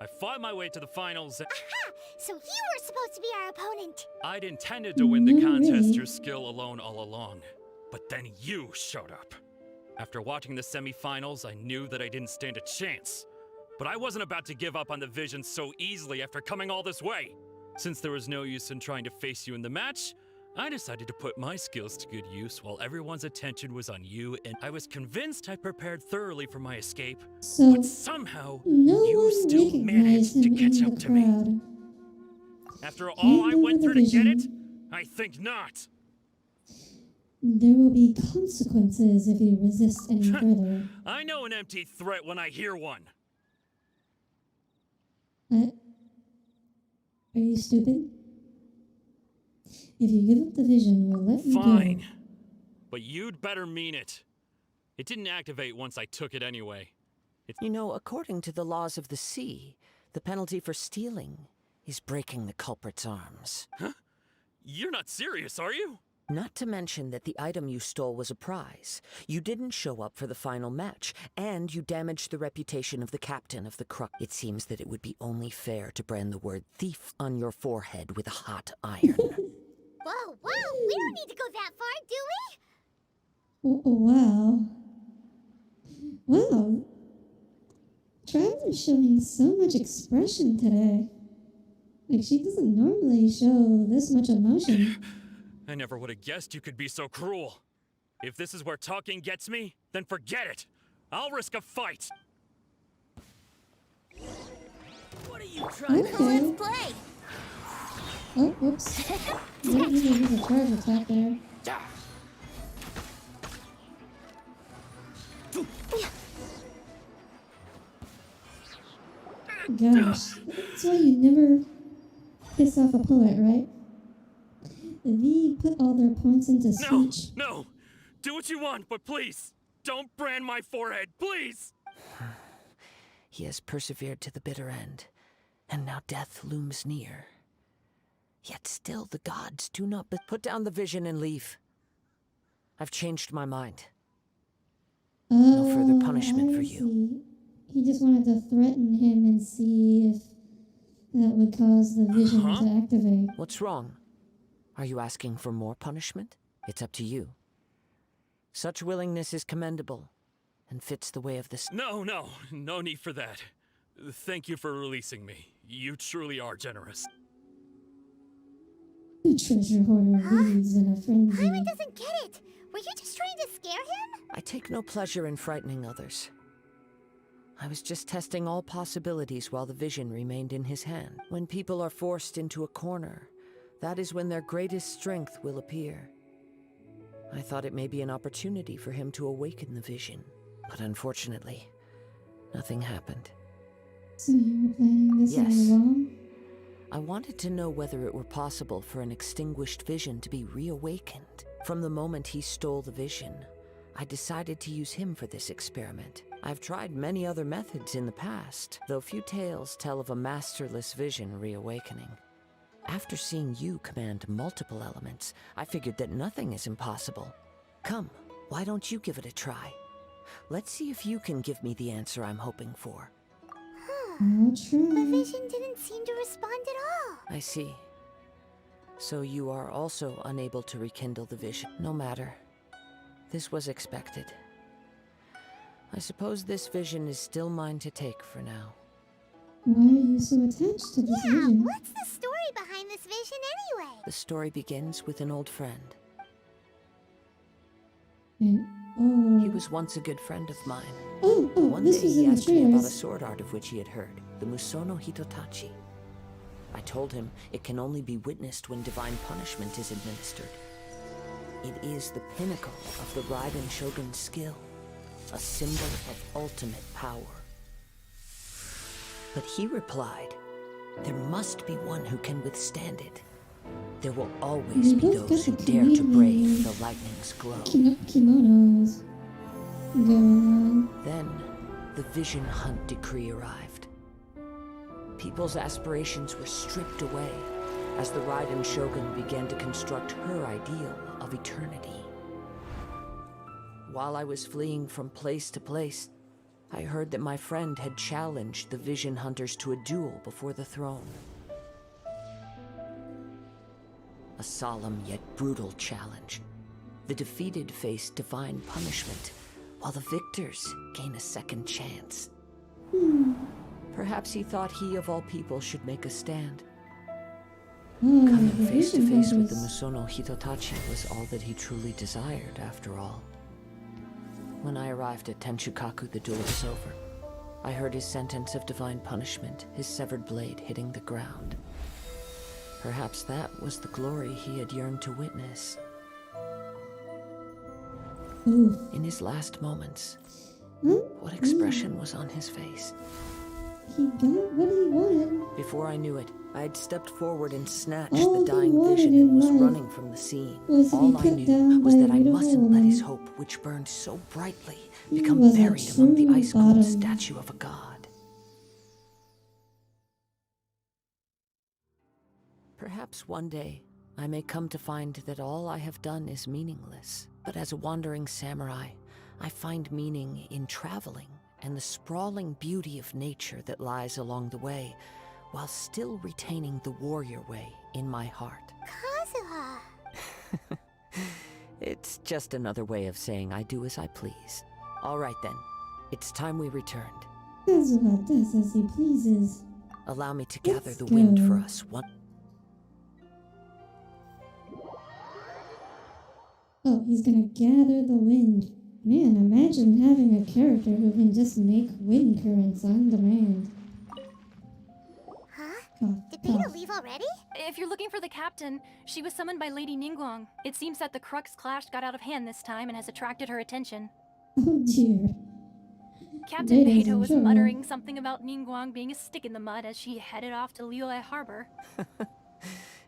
I fought my way to the finals and... Aha! So you were supposed to be our opponent! I'd intended to win the contest through skill alone all along. But then you showed up. After watching the semi-finals, I knew that I didn't stand a chance. But I wasn't about to give up on the vision so easily after coming all this way. Since there was no use in trying to face you in the match, I decided to put my skills to good use while everyone's attention was on you, and I was convinced I prepared thoroughly for my escape, but somehow you still managed to catch up to me. After all I went through to get it, I think not. There will be consequences if you resist any further. I know an empty threat when I hear one. Are you stupid? If you give up the vision, we'll let you go. Fine. But you'd better mean it. It didn't activate once I took it anyway. You know, according to the laws of the sea, the penalty for stealing is breaking the culprit's arms. Huh? You're not serious, are you? Not to mention that the item you stole was a prize. You didn't show up for the final match, and you damaged the reputation of the captain of the Crux. It seems that it would be only fair to brand the word thief on your forehead with a hot iron. Whoa, whoa! We don't need to go that far, do we? Oh, wow. Wow. Traveler's showing so much expression today. Like, she doesn't normally show this much emotion. I never would have guessed you could be so cruel. If this is where talking gets me, then forget it. I'll risk a fight. What are you trying to do? Let's play! Oh, whoops. Didn't use a charge attack there. Gosh, that's why you never piss off a poet, right? They put all their points into No, speech. no! Do what you want, but please, don't brand my forehead, please! He has persevered to the bitter end, and now death looms near. Yet still the gods do not put down the vision and leave. I've changed my mind. No further punishment for you. See. He just wanted to threaten him and see if that would cause the vision to activate. What's wrong? Are you asking for more punishment? It's up to you. Such willingness is commendable, and fits the way of this. No need for that. Thank you for releasing me. You truly are generous. The treasure hoarder leaves in a frenzy. Paimon doesn't get it. Were you just trying to scare him? I take no pleasure in frightening others. I was just testing all possibilities while the vision remained in his hand. When people are forced into a corner, that is when their greatest strength will appear. I thought it may be an opportunity for him to awaken the vision, but unfortunately, nothing happened. So you were planning this all Yes. along? I wanted to know whether it were possible for an extinguished vision to be reawakened. From the moment he stole the vision, I decided to use him for this experiment. I've tried many other methods in the past, though few tales tell of a masterless vision reawakening. After seeing you command multiple elements, I figured that nothing is impossible. Come, why don't you give it a try? Let's see if you can give me the answer I'm hoping for. I'll try. The vision didn't seem to respond at all. I see. So you are also unable to rekindle the vision. No matter. This was expected. I suppose this vision is still mine to take for now. Why are you so attached to this vision? What's the story behind this vision anyway? The story begins with an old friend. And, He was once a good friend of mine. One this day was he in the asked me about a trailers. sword art of which he had heard, the Musono Hitotachi. I told him it can only be witnessed when divine punishment is administered. It is the pinnacle of the Raiden Shogun's skill, a symbol of ultimate power. But he replied, there must be one who can withstand it. There will always be those who dare to brave the lightning's glow. Kimonos going on. Then, the Vision Hunt decree arrived. People's aspirations were stripped away as the Raiden Shogun began to construct her ideal of eternity. While I was fleeing from place to place, I heard that my friend had challenged the Vision Hunters to a duel before the throne. A solemn yet brutal challenge. The defeated face divine punishment, while the victors gain a second chance. Perhaps he thought he of all people should make a stand. Coming face to face with the Musono Hitotachi was all that he truly desired, after all. When I arrived at Tenshukaku, the duel was over. I heard his sentence of divine punishment, his severed blade hitting the ground. Perhaps that was the glory he had yearned to witness. In his last moments, what expression was on his face? He got what he wanted. Before I knew it, I had stepped forward and snatched All the he dying wanted vision in and was life running from the scene. was to be All I put knew down was by that a I beautiful mustn't let his woman. hope, which burned so brightly, He become was a buried among the true ice-cold bottom. statue of a god. Perhaps one day, I may come to find that all I have done is meaningless. But as a wandering samurai, I find meaning in traveling and the sprawling beauty of nature that lies along the way, while still retaining the warrior way in my heart. Kazuha. It's just another way of saying I do as I please. All right then, it's time we returned. Kazuha does as he pleases. Allow me to gather Let's the wind for go. us one. Oh, he's gonna gather the wind. Man, imagine having a character who can just make wind currents on demand. Huh? Oh, Did Beta leave already? If you're looking for the captain, she was summoned by Lady Ningguang. It seems that the Crux Clash got out of hand this time and has attracted her attention. oh dear. Captain Beidou's Beidou in was trouble. muttering something about Ningguang being a stick in the mud as she headed off to Liyue Harbor.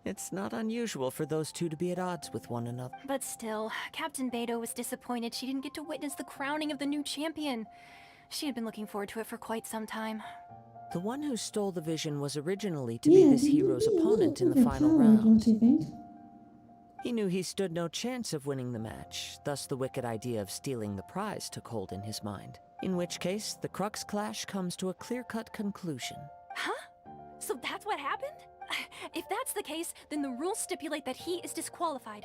It's not unusual for those two to be at odds with one another. But still, Captain Beidou was disappointed she didn't get to witness the crowning of the new champion. She had been looking forward to it for quite some time. The one who stole the vision was originally to be this hero's opponent in the final Don't round. you think? He knew he stood no chance of winning the match, thus the wicked idea of stealing the prize took hold in his mind. In which case, the Crux Clash comes to a clear-cut conclusion. Huh? So that's what happened? If that's the case, then the rules stipulate that he is disqualified.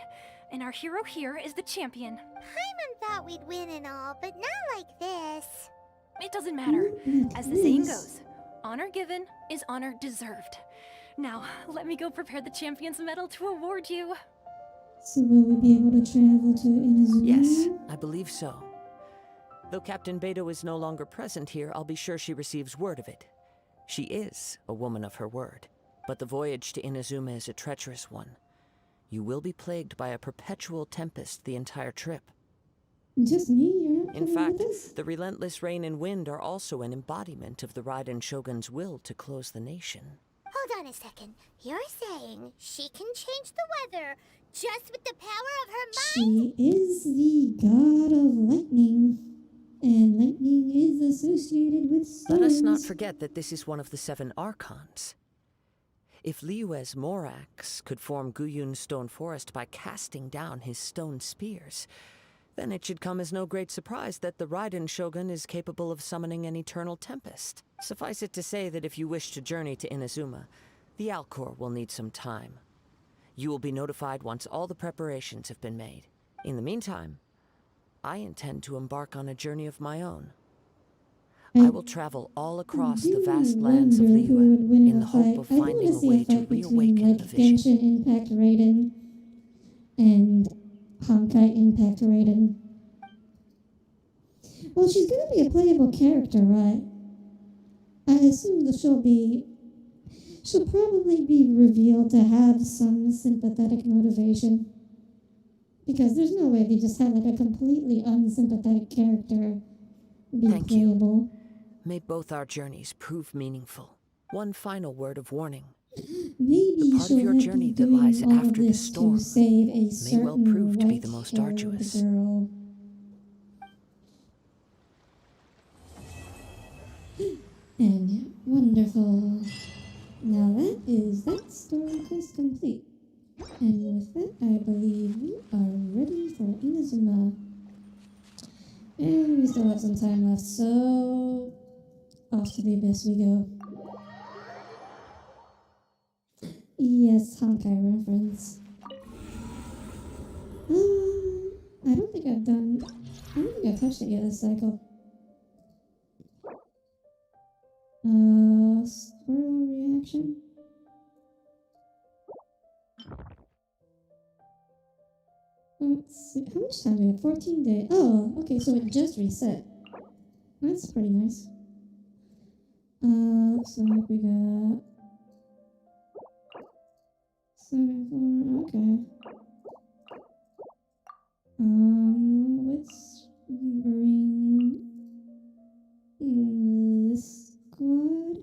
And our hero here is the champion. Paimon thought we'd win and all, but not like this. It doesn't matter. As the saying goes, honor given is honor deserved. Now, let me go prepare the champion's medal to award you. So will we be able to travel to Inazuma? Yes, I believe so. Though Captain Beidou is no longer present here, I'll be sure she receives word of it. She is a woman of her word. But the voyage to Inazuma is a treacherous one. You will be plagued by a perpetual tempest the entire trip. Just me? You're not In coming fact, with us? the relentless rain and wind are also an embodiment of the Raiden Shogun's will to close the nation. Hold on a second. You're saying she can change the weather just with the power of her mind? She is the god of lightning. And lightning is associated with storms. Let us not forget that this is one of the 7 Archons. If Liyue's Morax could form Guyun's stone forest by casting down his stone spears, then it should come as no great surprise that the Raiden Shogun is capable of summoning an eternal tempest. Suffice it to say that if you wish to journey to Inazuma, the Alcor will need some time. You will be notified once all the preparations have been made. In the meantime, I intend to embark on a journey of my own. I will travel all across the vast lands of Liyue in the hope of finding a way to reawaken the vision. Genshin Impact Raiden and Honkai Impact Raiden. Well, she's gonna be a playable character, right? I assume that she'll probably be revealed to have some sympathetic motivation. Because there's no way they just have like a completely unsympathetic character be Thank playable. you. May both our journeys prove meaningful. One final word of warning. Maybe The part of your journey that lies after the storm save a may well prove to be the certain most white-haired arduous. girl. And wonderful. Now that story quest complete. And with that, I believe we are ready for Inazuma. And we still have some time left, so off to the abyss we go. Yes, Honkai reference. I don't think I've touched it yet this cycle. Squirrel reaction. Let's see, how much time do we have? 14 days. Oh, okay, so it just reset. That's pretty nice. Looks like we got 74, okay. Let's bring this squad.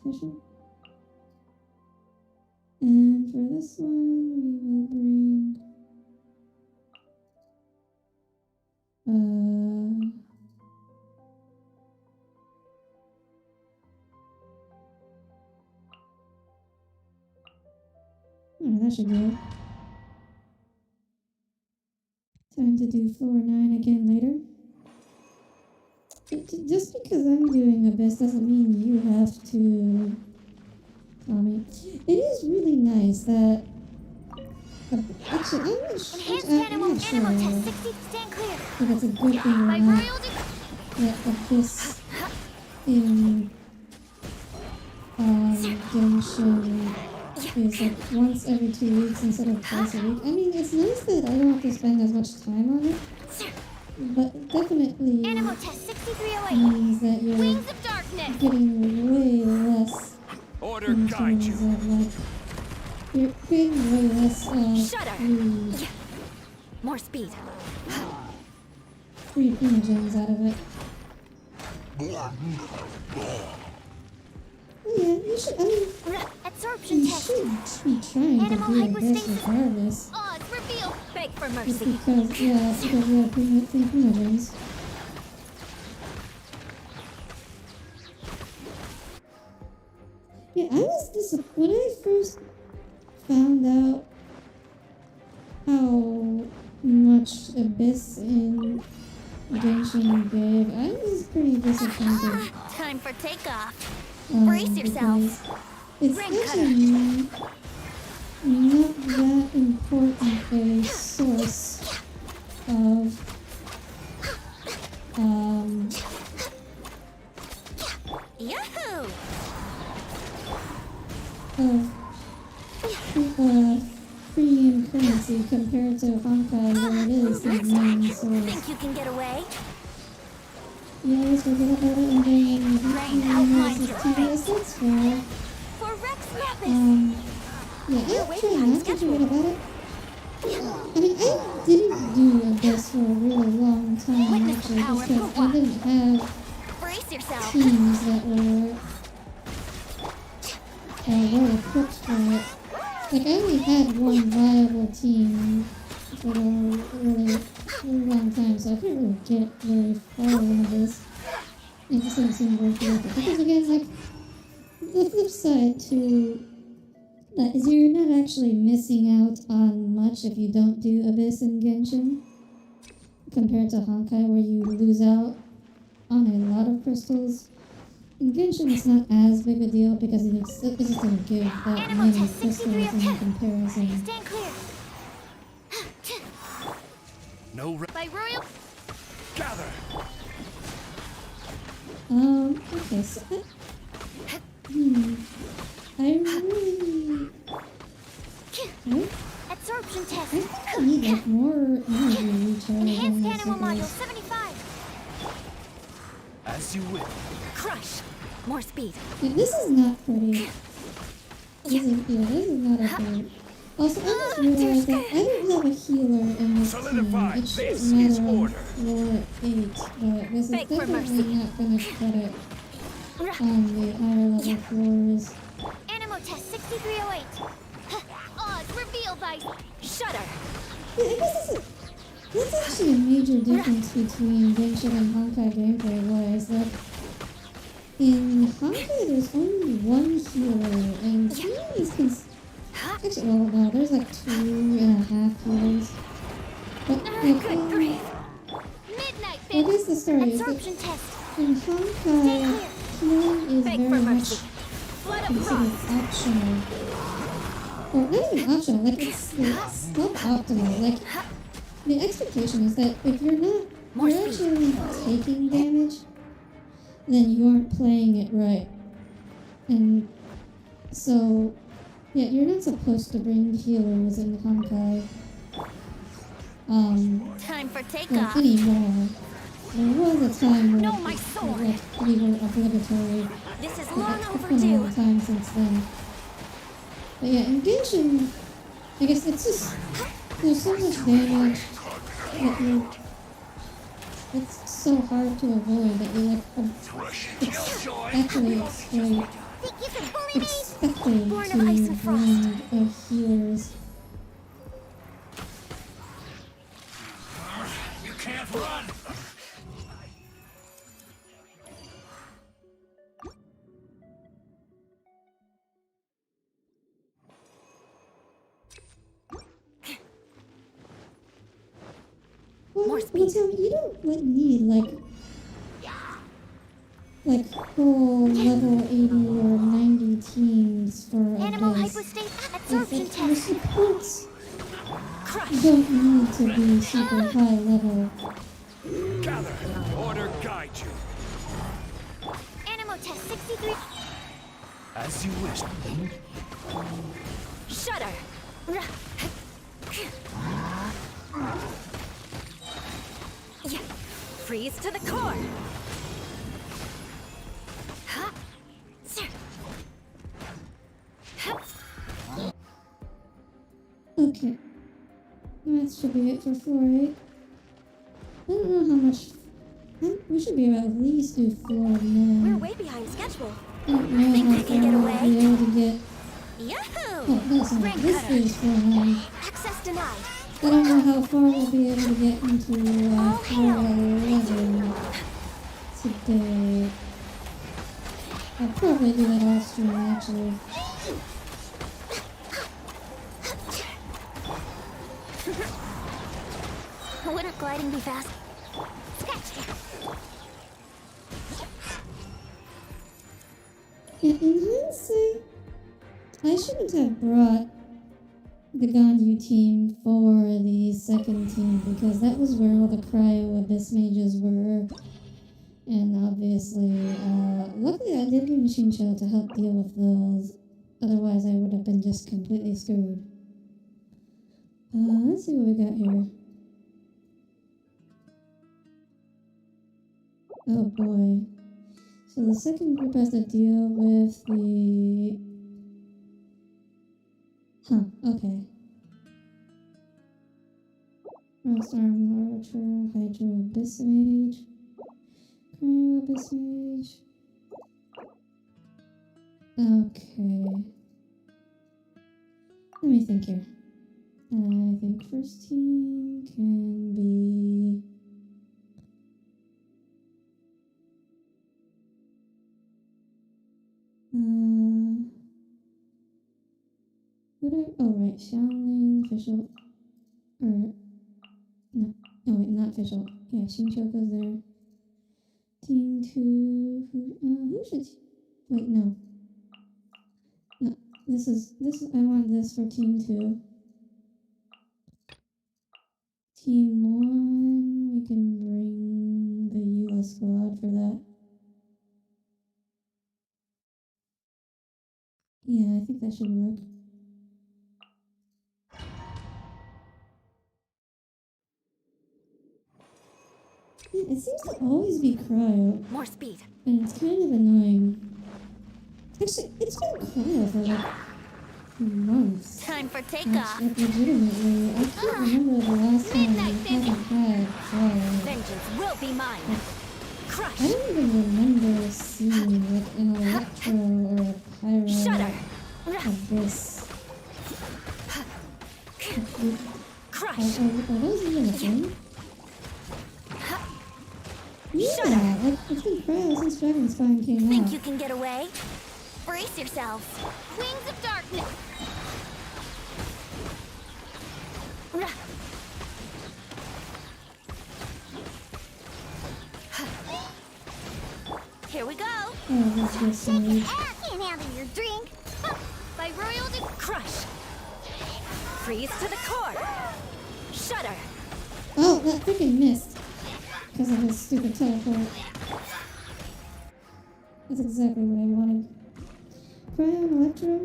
Fisher. And for this one, we will bring that should go. Time to do floor 9 again later. Just because I'm doing Abyss doesn't mean you have to, Tommy. It is really nice that. Actually, I'm not sure. Test 60, stand clear. If it's a good thing or not. That Abyss in Genshin is like once every 2 weeks instead of twice a week. I mean, it's nice that I don't have to spend as much time on it, but definitely Animal test 6308. means that you're Wings of darkness. getting way less Order in guide terms you. of like you're getting way less Shudder. speed. More speed. free primogens out of it. Oh yeah, you should, I mean, Absorption you test. should be trying to Animal do your best hypostasis. regardless. Odds reveal. Beg for Just mercy. because, yeah, because we have free primogens. Yeah, I was disappointed when I first found out how much Abyss in Genshin gave. I was pretty disappointed. Time for takeoff. Brace yourself. It's Ring actually not that important a source of Yahoo! premium currency compared to Honkai, where it is the main source. Think you can get away? You always forget about it and then Rain outlines your TBS, that's fair. For Rex Lapis! Yeah, I try not to forget about it. I mean, I didn't do Abyss for a really long time, actually, just because I didn't have Brace yourself. teams that were well equipped for it. Like, I only had one viable team for a really long time, so I couldn't really get very far in this. It just didn't seem worth it. Because again, like, the flip side to that is you're not actually missing out on much if you don't do Abyss in Genshin, compared to Honkai where you lose out on a lot of crystals. In Genshin, it's not as big a deal because it just doesn't give that many crystals in comparison. Stand clear. No By Royal. gather. Okay, so I really... Absorption test. I need like more energy recharge on Enhanced this animal module because 75. As you will. Crush. More speed. yeah, this is not pretty. This is not okay. Also, I just realized that I don't have a healer in this team. It shouldn't matter on floor 8, but this is definitely not going to cut it on the higher level floors. Animal test 6308. Odds reveal by Shudder. Yeah, I guess that's actually a major difference between Genshin and Honkai gameplay-wise. That in Honkai, there's only one healer, and he is actually, well, no, there's like 2.5 healers. But like, Midnight I guess the story is that Absorption test. in Honkai, healing is very much considered optional. Or not even optional, like it's suboptimal. Like, the expectation is that if you're not, you're actually taking damage, then you aren't playing it right. And so, yeah, you're not supposed to bring healers in Honkai. Time for Like, takeoff. anymore. There was a time where No, my sword. like, we were obligatory. This is But long it's been a overdue. long time since then. But yeah, in Genshin, I guess it's just, there's so much damage that it's so hard to avoid that you like, it's actually exploit Think you can bully me? expecting Born to of ice and frost. bring healers. You can't run. Well, Tom, you don't like, need like whole level 80 or 90 teams for Animal Abyss. hypostate It's absorption like your test. supports Crush. don't need to be super high level. Gather. Order guide you. Animal test 63. As you wish. Shudder. Freeze to the core. Okay. That should be it for 4-8. don't know how much. We should be able to at least do 4 We're more. way behind schedule. I don't know Think how we can far get we'll away? be able to get. Yahoo! Oh, that's not. Rank This cutter. is 400. Access denied. I don't know how far we'll be able to get into 411 today. I'll probably do that off stream actually. Wouldn't gliding be fast? Scratch. Yeah, in hindsight, I shouldn't have brought the Ganyu team for the second team because that was where all the Cryo Abyss mages were. And obviously, luckily I did bring Shincho to help deal with those. Otherwise, I would have been just completely screwed. Let's see what we got here. Oh boy. So the second group has to deal with the... Huh, okay. Frost Arm Archer, Hydro Abyss Mage, Cryo Abyss Mage. Okay. Let me think here. I think first team can be... Oh right, Xiaoling, official, or no, oh wait, not official. Yeah, Shincho goes there. Team 2, who should? Wait, no. This is. I want this for Team 2. Team 1, we can bring the Eula squad for that. Yeah, I think that should work. Yeah, it seems to always be Cryo, More speed. and it's kind of annoying. Actually, it's been Cryo for like months. Time for takeoff. Like, legitimately, I can't remember the last time we haven't had Cryo. Vengeance will be mine. Crush. I don't even remember seeing like an Electro or a Pyro Shudder. Abyss. Crush. Are those even a thing? Yeah, like, it's been Cryo since Dragonspine came Think out. you can get away? Brace yourselves. Wings of darkness. Here we go. Oh, that's just so weird. I can't handle your drink. By royal crush. Freeze to the core. Shudder. Oh, that freaking missed. Because of his stupid teleport. That's exactly what I wanted. Cryo and Electro.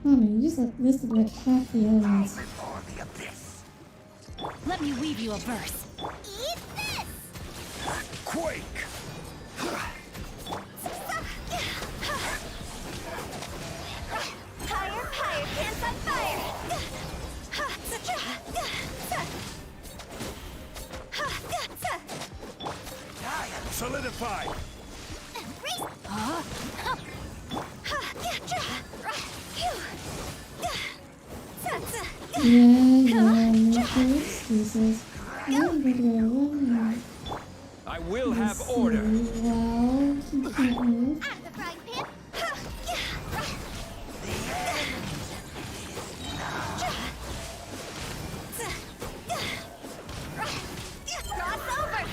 Oh man, you just listed like half the elements. Let me weave you a verse. Eat this. Quake! Higher, higher, pants on fire. Solidify! Yeah, make your excuses. I will have order. Wow, he can't move. Out of the frying pan. Cross over.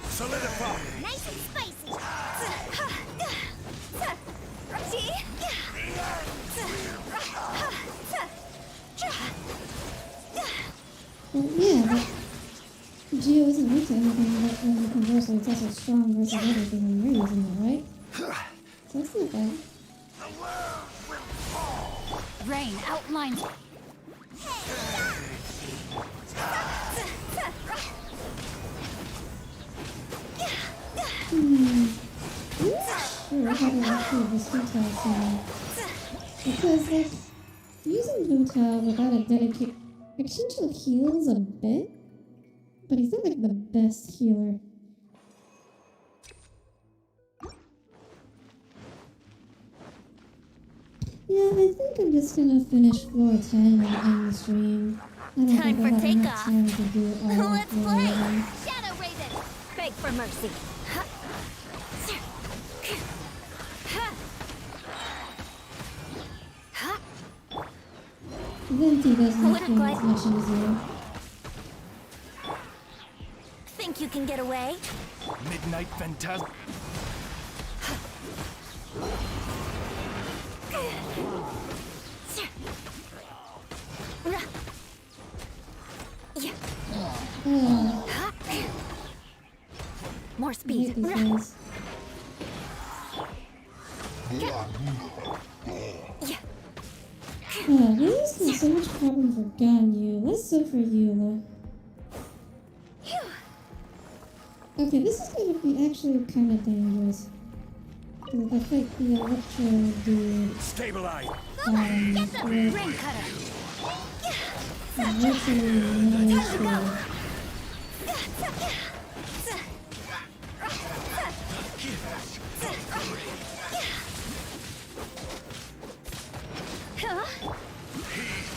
Solidify! Nice and spicy. Well, yeah, but Geo isn't weak to anything but when conversely it's also strong versus everything when you're using it, right? So it's not bad. Rain outlines. I'm not sure how to improve this detail scene. Because, like, using Hu-Tao without a dedicated... Xingqiu heals a bit, but he's not, like, the best healer. Yeah, I think I'm just gonna finish floor 10 and end the stream. I don't Time think for I'll have enough takeoff. time to do all of Let's floor play! 11. Shadow Raven! Beg for mercy. Venti doesn't Would make it things glide- much easier. Think you can get away? Midnight Phantasm. More I speed. hate these guys. Why is there so much problem for Ganyu? Less so for you, though. Okay, this is gonna be actually kind of dangerous. Because I think the Electro dude Stabilize. Get the with ring cutter. virtually no skill.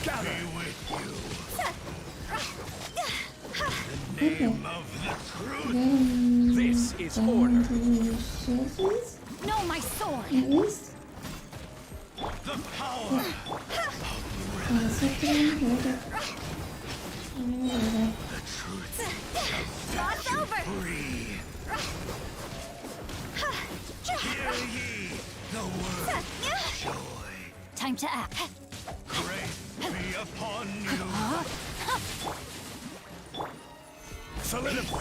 Gather with you. Okay. This is Down order. to surface, No, my sword. at least. The power. Second, hold it. There we go. God's over. Free. Hear ye the word of joy. Time to act. Grace be upon you. Solidify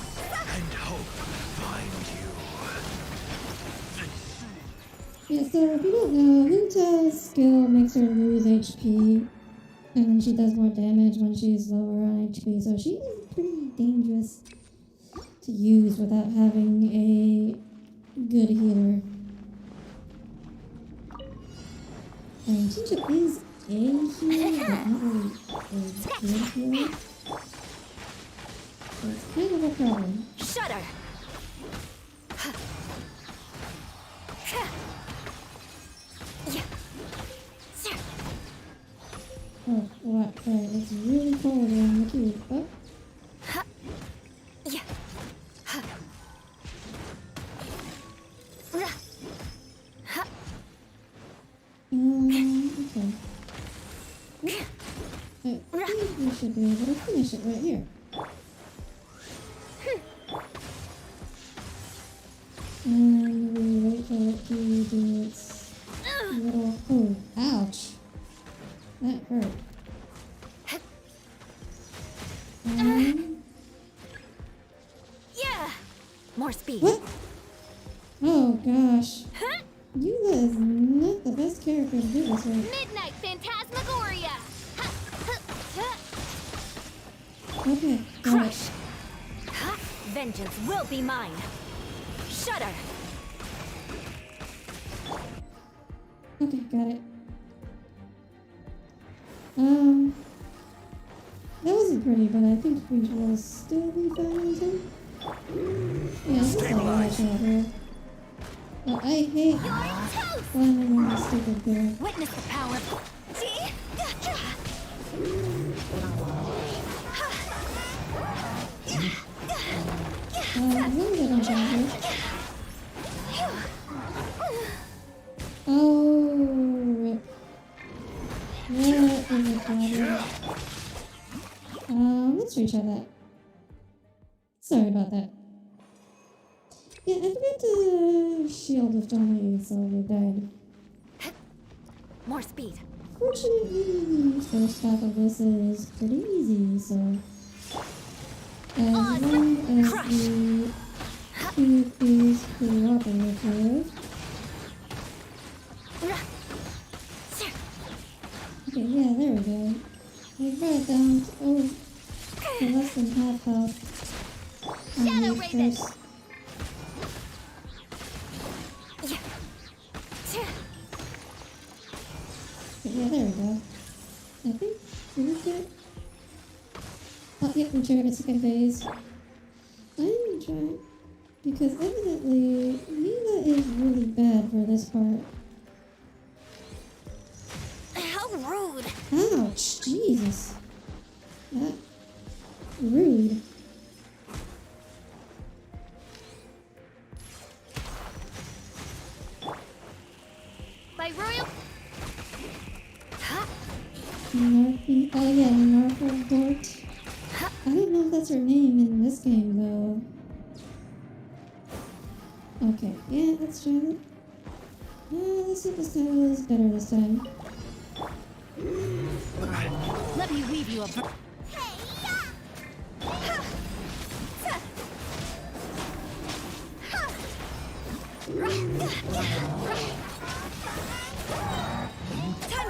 and hope find you. Yeah, so if you don't know, Hunta's skill makes her lose HP, and then she does more damage when she's lower on HP, so she is pretty dangerous to use without having a good healer. And Chincha is a healer, but not really a good healer. So it's kind of a problem. Shudder. Oh, right, it's really cold around the cube. Oh. Okay. I think we should be able to finish it right here. And we wait for it to do its little... Oh, ouch. That hurt. Yeah. More speed. What? Oh gosh. You is not the best character to do this with. Midnight Phantasmagoria. Okay, got it. Crush. Vengeance will be mine. Shudder. Okay, got it. That wasn't pretty, but I think we will still be fine in time. Yeah, this is a lot out here. Oh, I hate landing on the stupid bear. Witness the power. As long as I don't die here. Oh, rip. That is a problem. Let's retry that. Sorry about that. Yeah, I forgot to shield if only so we died. More speed. Fortunately, the first half of this is pretty easy, so... As long as the cube is cooperative... Okay, yeah, there we go. We brought it down to less than half health. Shadow Raven! First. Yeah, there we go. I think we get. Oh, yeah, we triggered a second phase. I'm trying. Because evidently, Mila is really bad for this part. How rude! Ouch! Jesus. That. Rude. By royal. Oh yeah, Narco Dort. I don't know if that's her name in this game though. Okay, yeah, let's try that. Let's see if this time is better this time. Let me weave you a. Time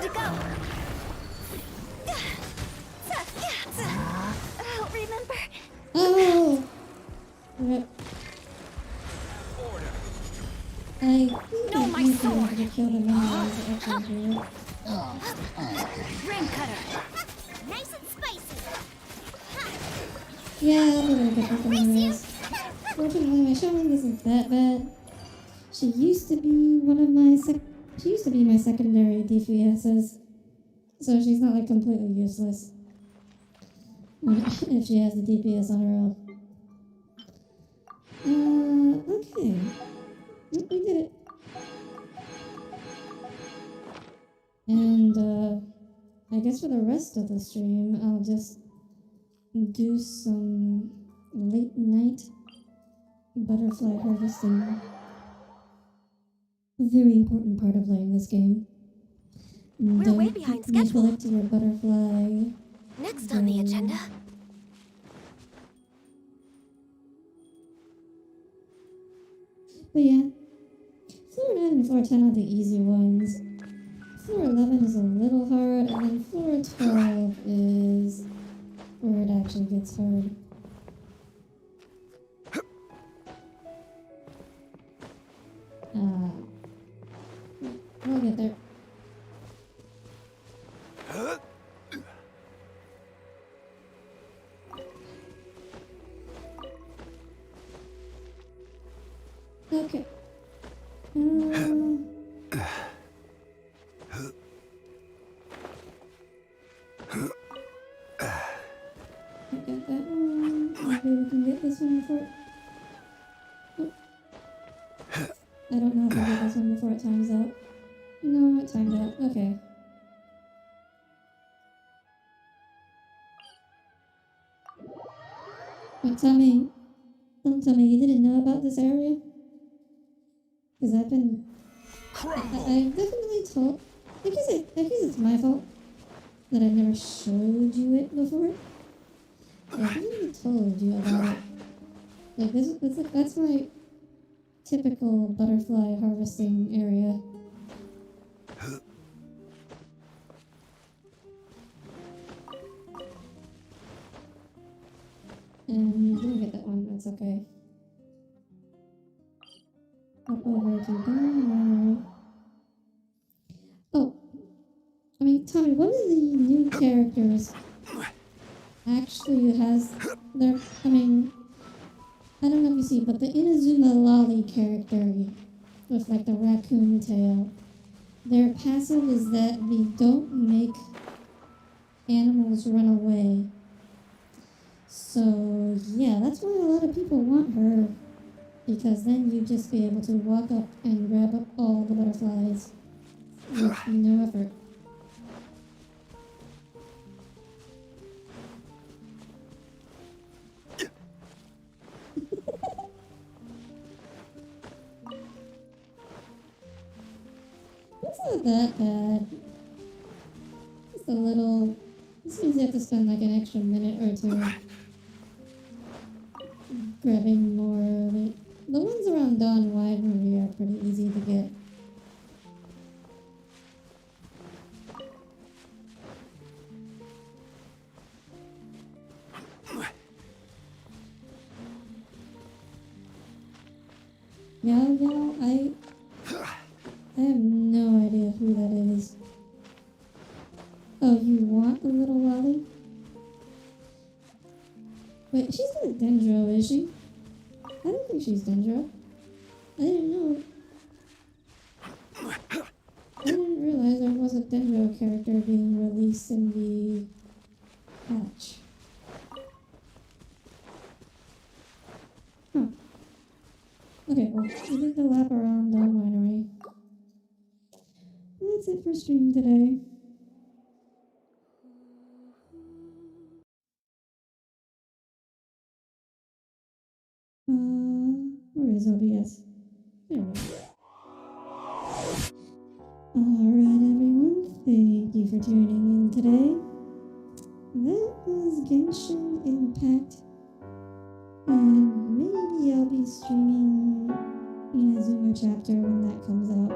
to go. I'll remember. Oh! Rip. I think No, I my might be sword. able to kill the enemies actually here. Ring cutter. Nice and spicy. Yeah, I'm gonna get the enemies. Fortunately, my Shaman isn't that bad. She used to be one of my she used to be my secondary DPSs, so she's not like completely useless if she has the DPS on her own. Okay. Yep, we did it. And I guess for the rest of the stream, I'll just do some late night butterfly harvesting. Very important part of playing this game. We're way behind schedule. Neglect your butterfly. Next on the agenda. But yeah, floor 9 and floor 10 are the easy ones. Floor 11 is a little hard, and then floor 12 is where it actually gets hard. We'll get there. Okay. I got that one. Maybe we can get this one before. Oh. I don't know if I get this one before it times out. No, it timed out. Okay. Wait, don't tell me you didn't know about this area? Because I've been... I've definitely told... I guess it's my fault that I never showed you it before. I've never told you about it. Like, that's my typical butterfly harvesting area. And we'll get that one, that's okay. Hop over to Gunner. Oh, I mean, Tommy, one of the new characters actually has their, I mean, I don't know if you see, but the Inazuma Lolly character with like the raccoon tail, their passive is that they don't make animals run away. So yeah, that's why a lot of people want her, because then you just be able to walk up and grab up all the butterflies with no effort. It's not that bad. Just a little... This means you have to spend like an extra minute or two grabbing more of it. The ones around Dawn Wide Marie are pretty easy to get. I have no idea who that is. Wait, she's not Dendro, is she? I don't think she's Dendro. I didn't know. I didn't realize there was a Dendro character being released in the patch. Huh. Okay, well, we did the lap around the winery. That's it for stream today. Where is OBS? There we go. Alright, everyone. Thank you for tuning in today. That was Genshin Impact. And maybe I'll be streaming Inazuma Chapter when that comes out.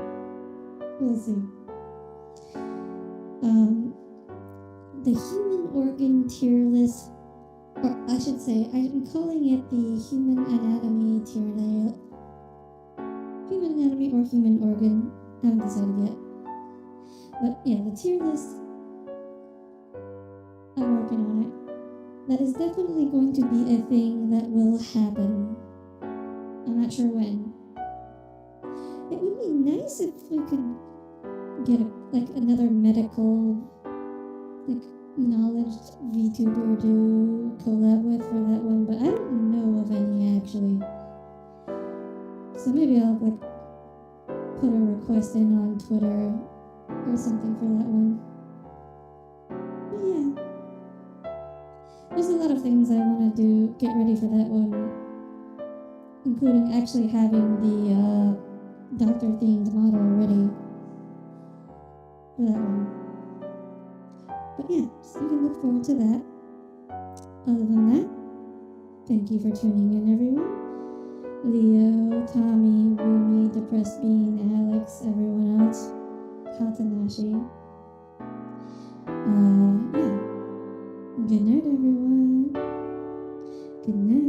We'll see. The human organ tier list, or I should say, I'm calling it the human anatomy tier list. Human anatomy or human organ, I haven't decided yet. But yeah, the tier list, I'm working on it. That is definitely going to be a thing that will happen. I'm not sure when. It would be nice if we could get another medical knowledge VTuber to collab with for that one, but I don't know of any actually. So maybe I'll put a request in on Twitter or something for that one. But yeah. There's a lot of things I want to do, get ready for that one, including actually having the doctor-themed model ready for that one. But yeah, so you can look forward to that. Other than that, thank you for tuning in, everyone. Leo, Tommy, Rumi, Depressed Bean, Alex, everyone else, Katanashi. Yeah. Good night, everyone. Good night.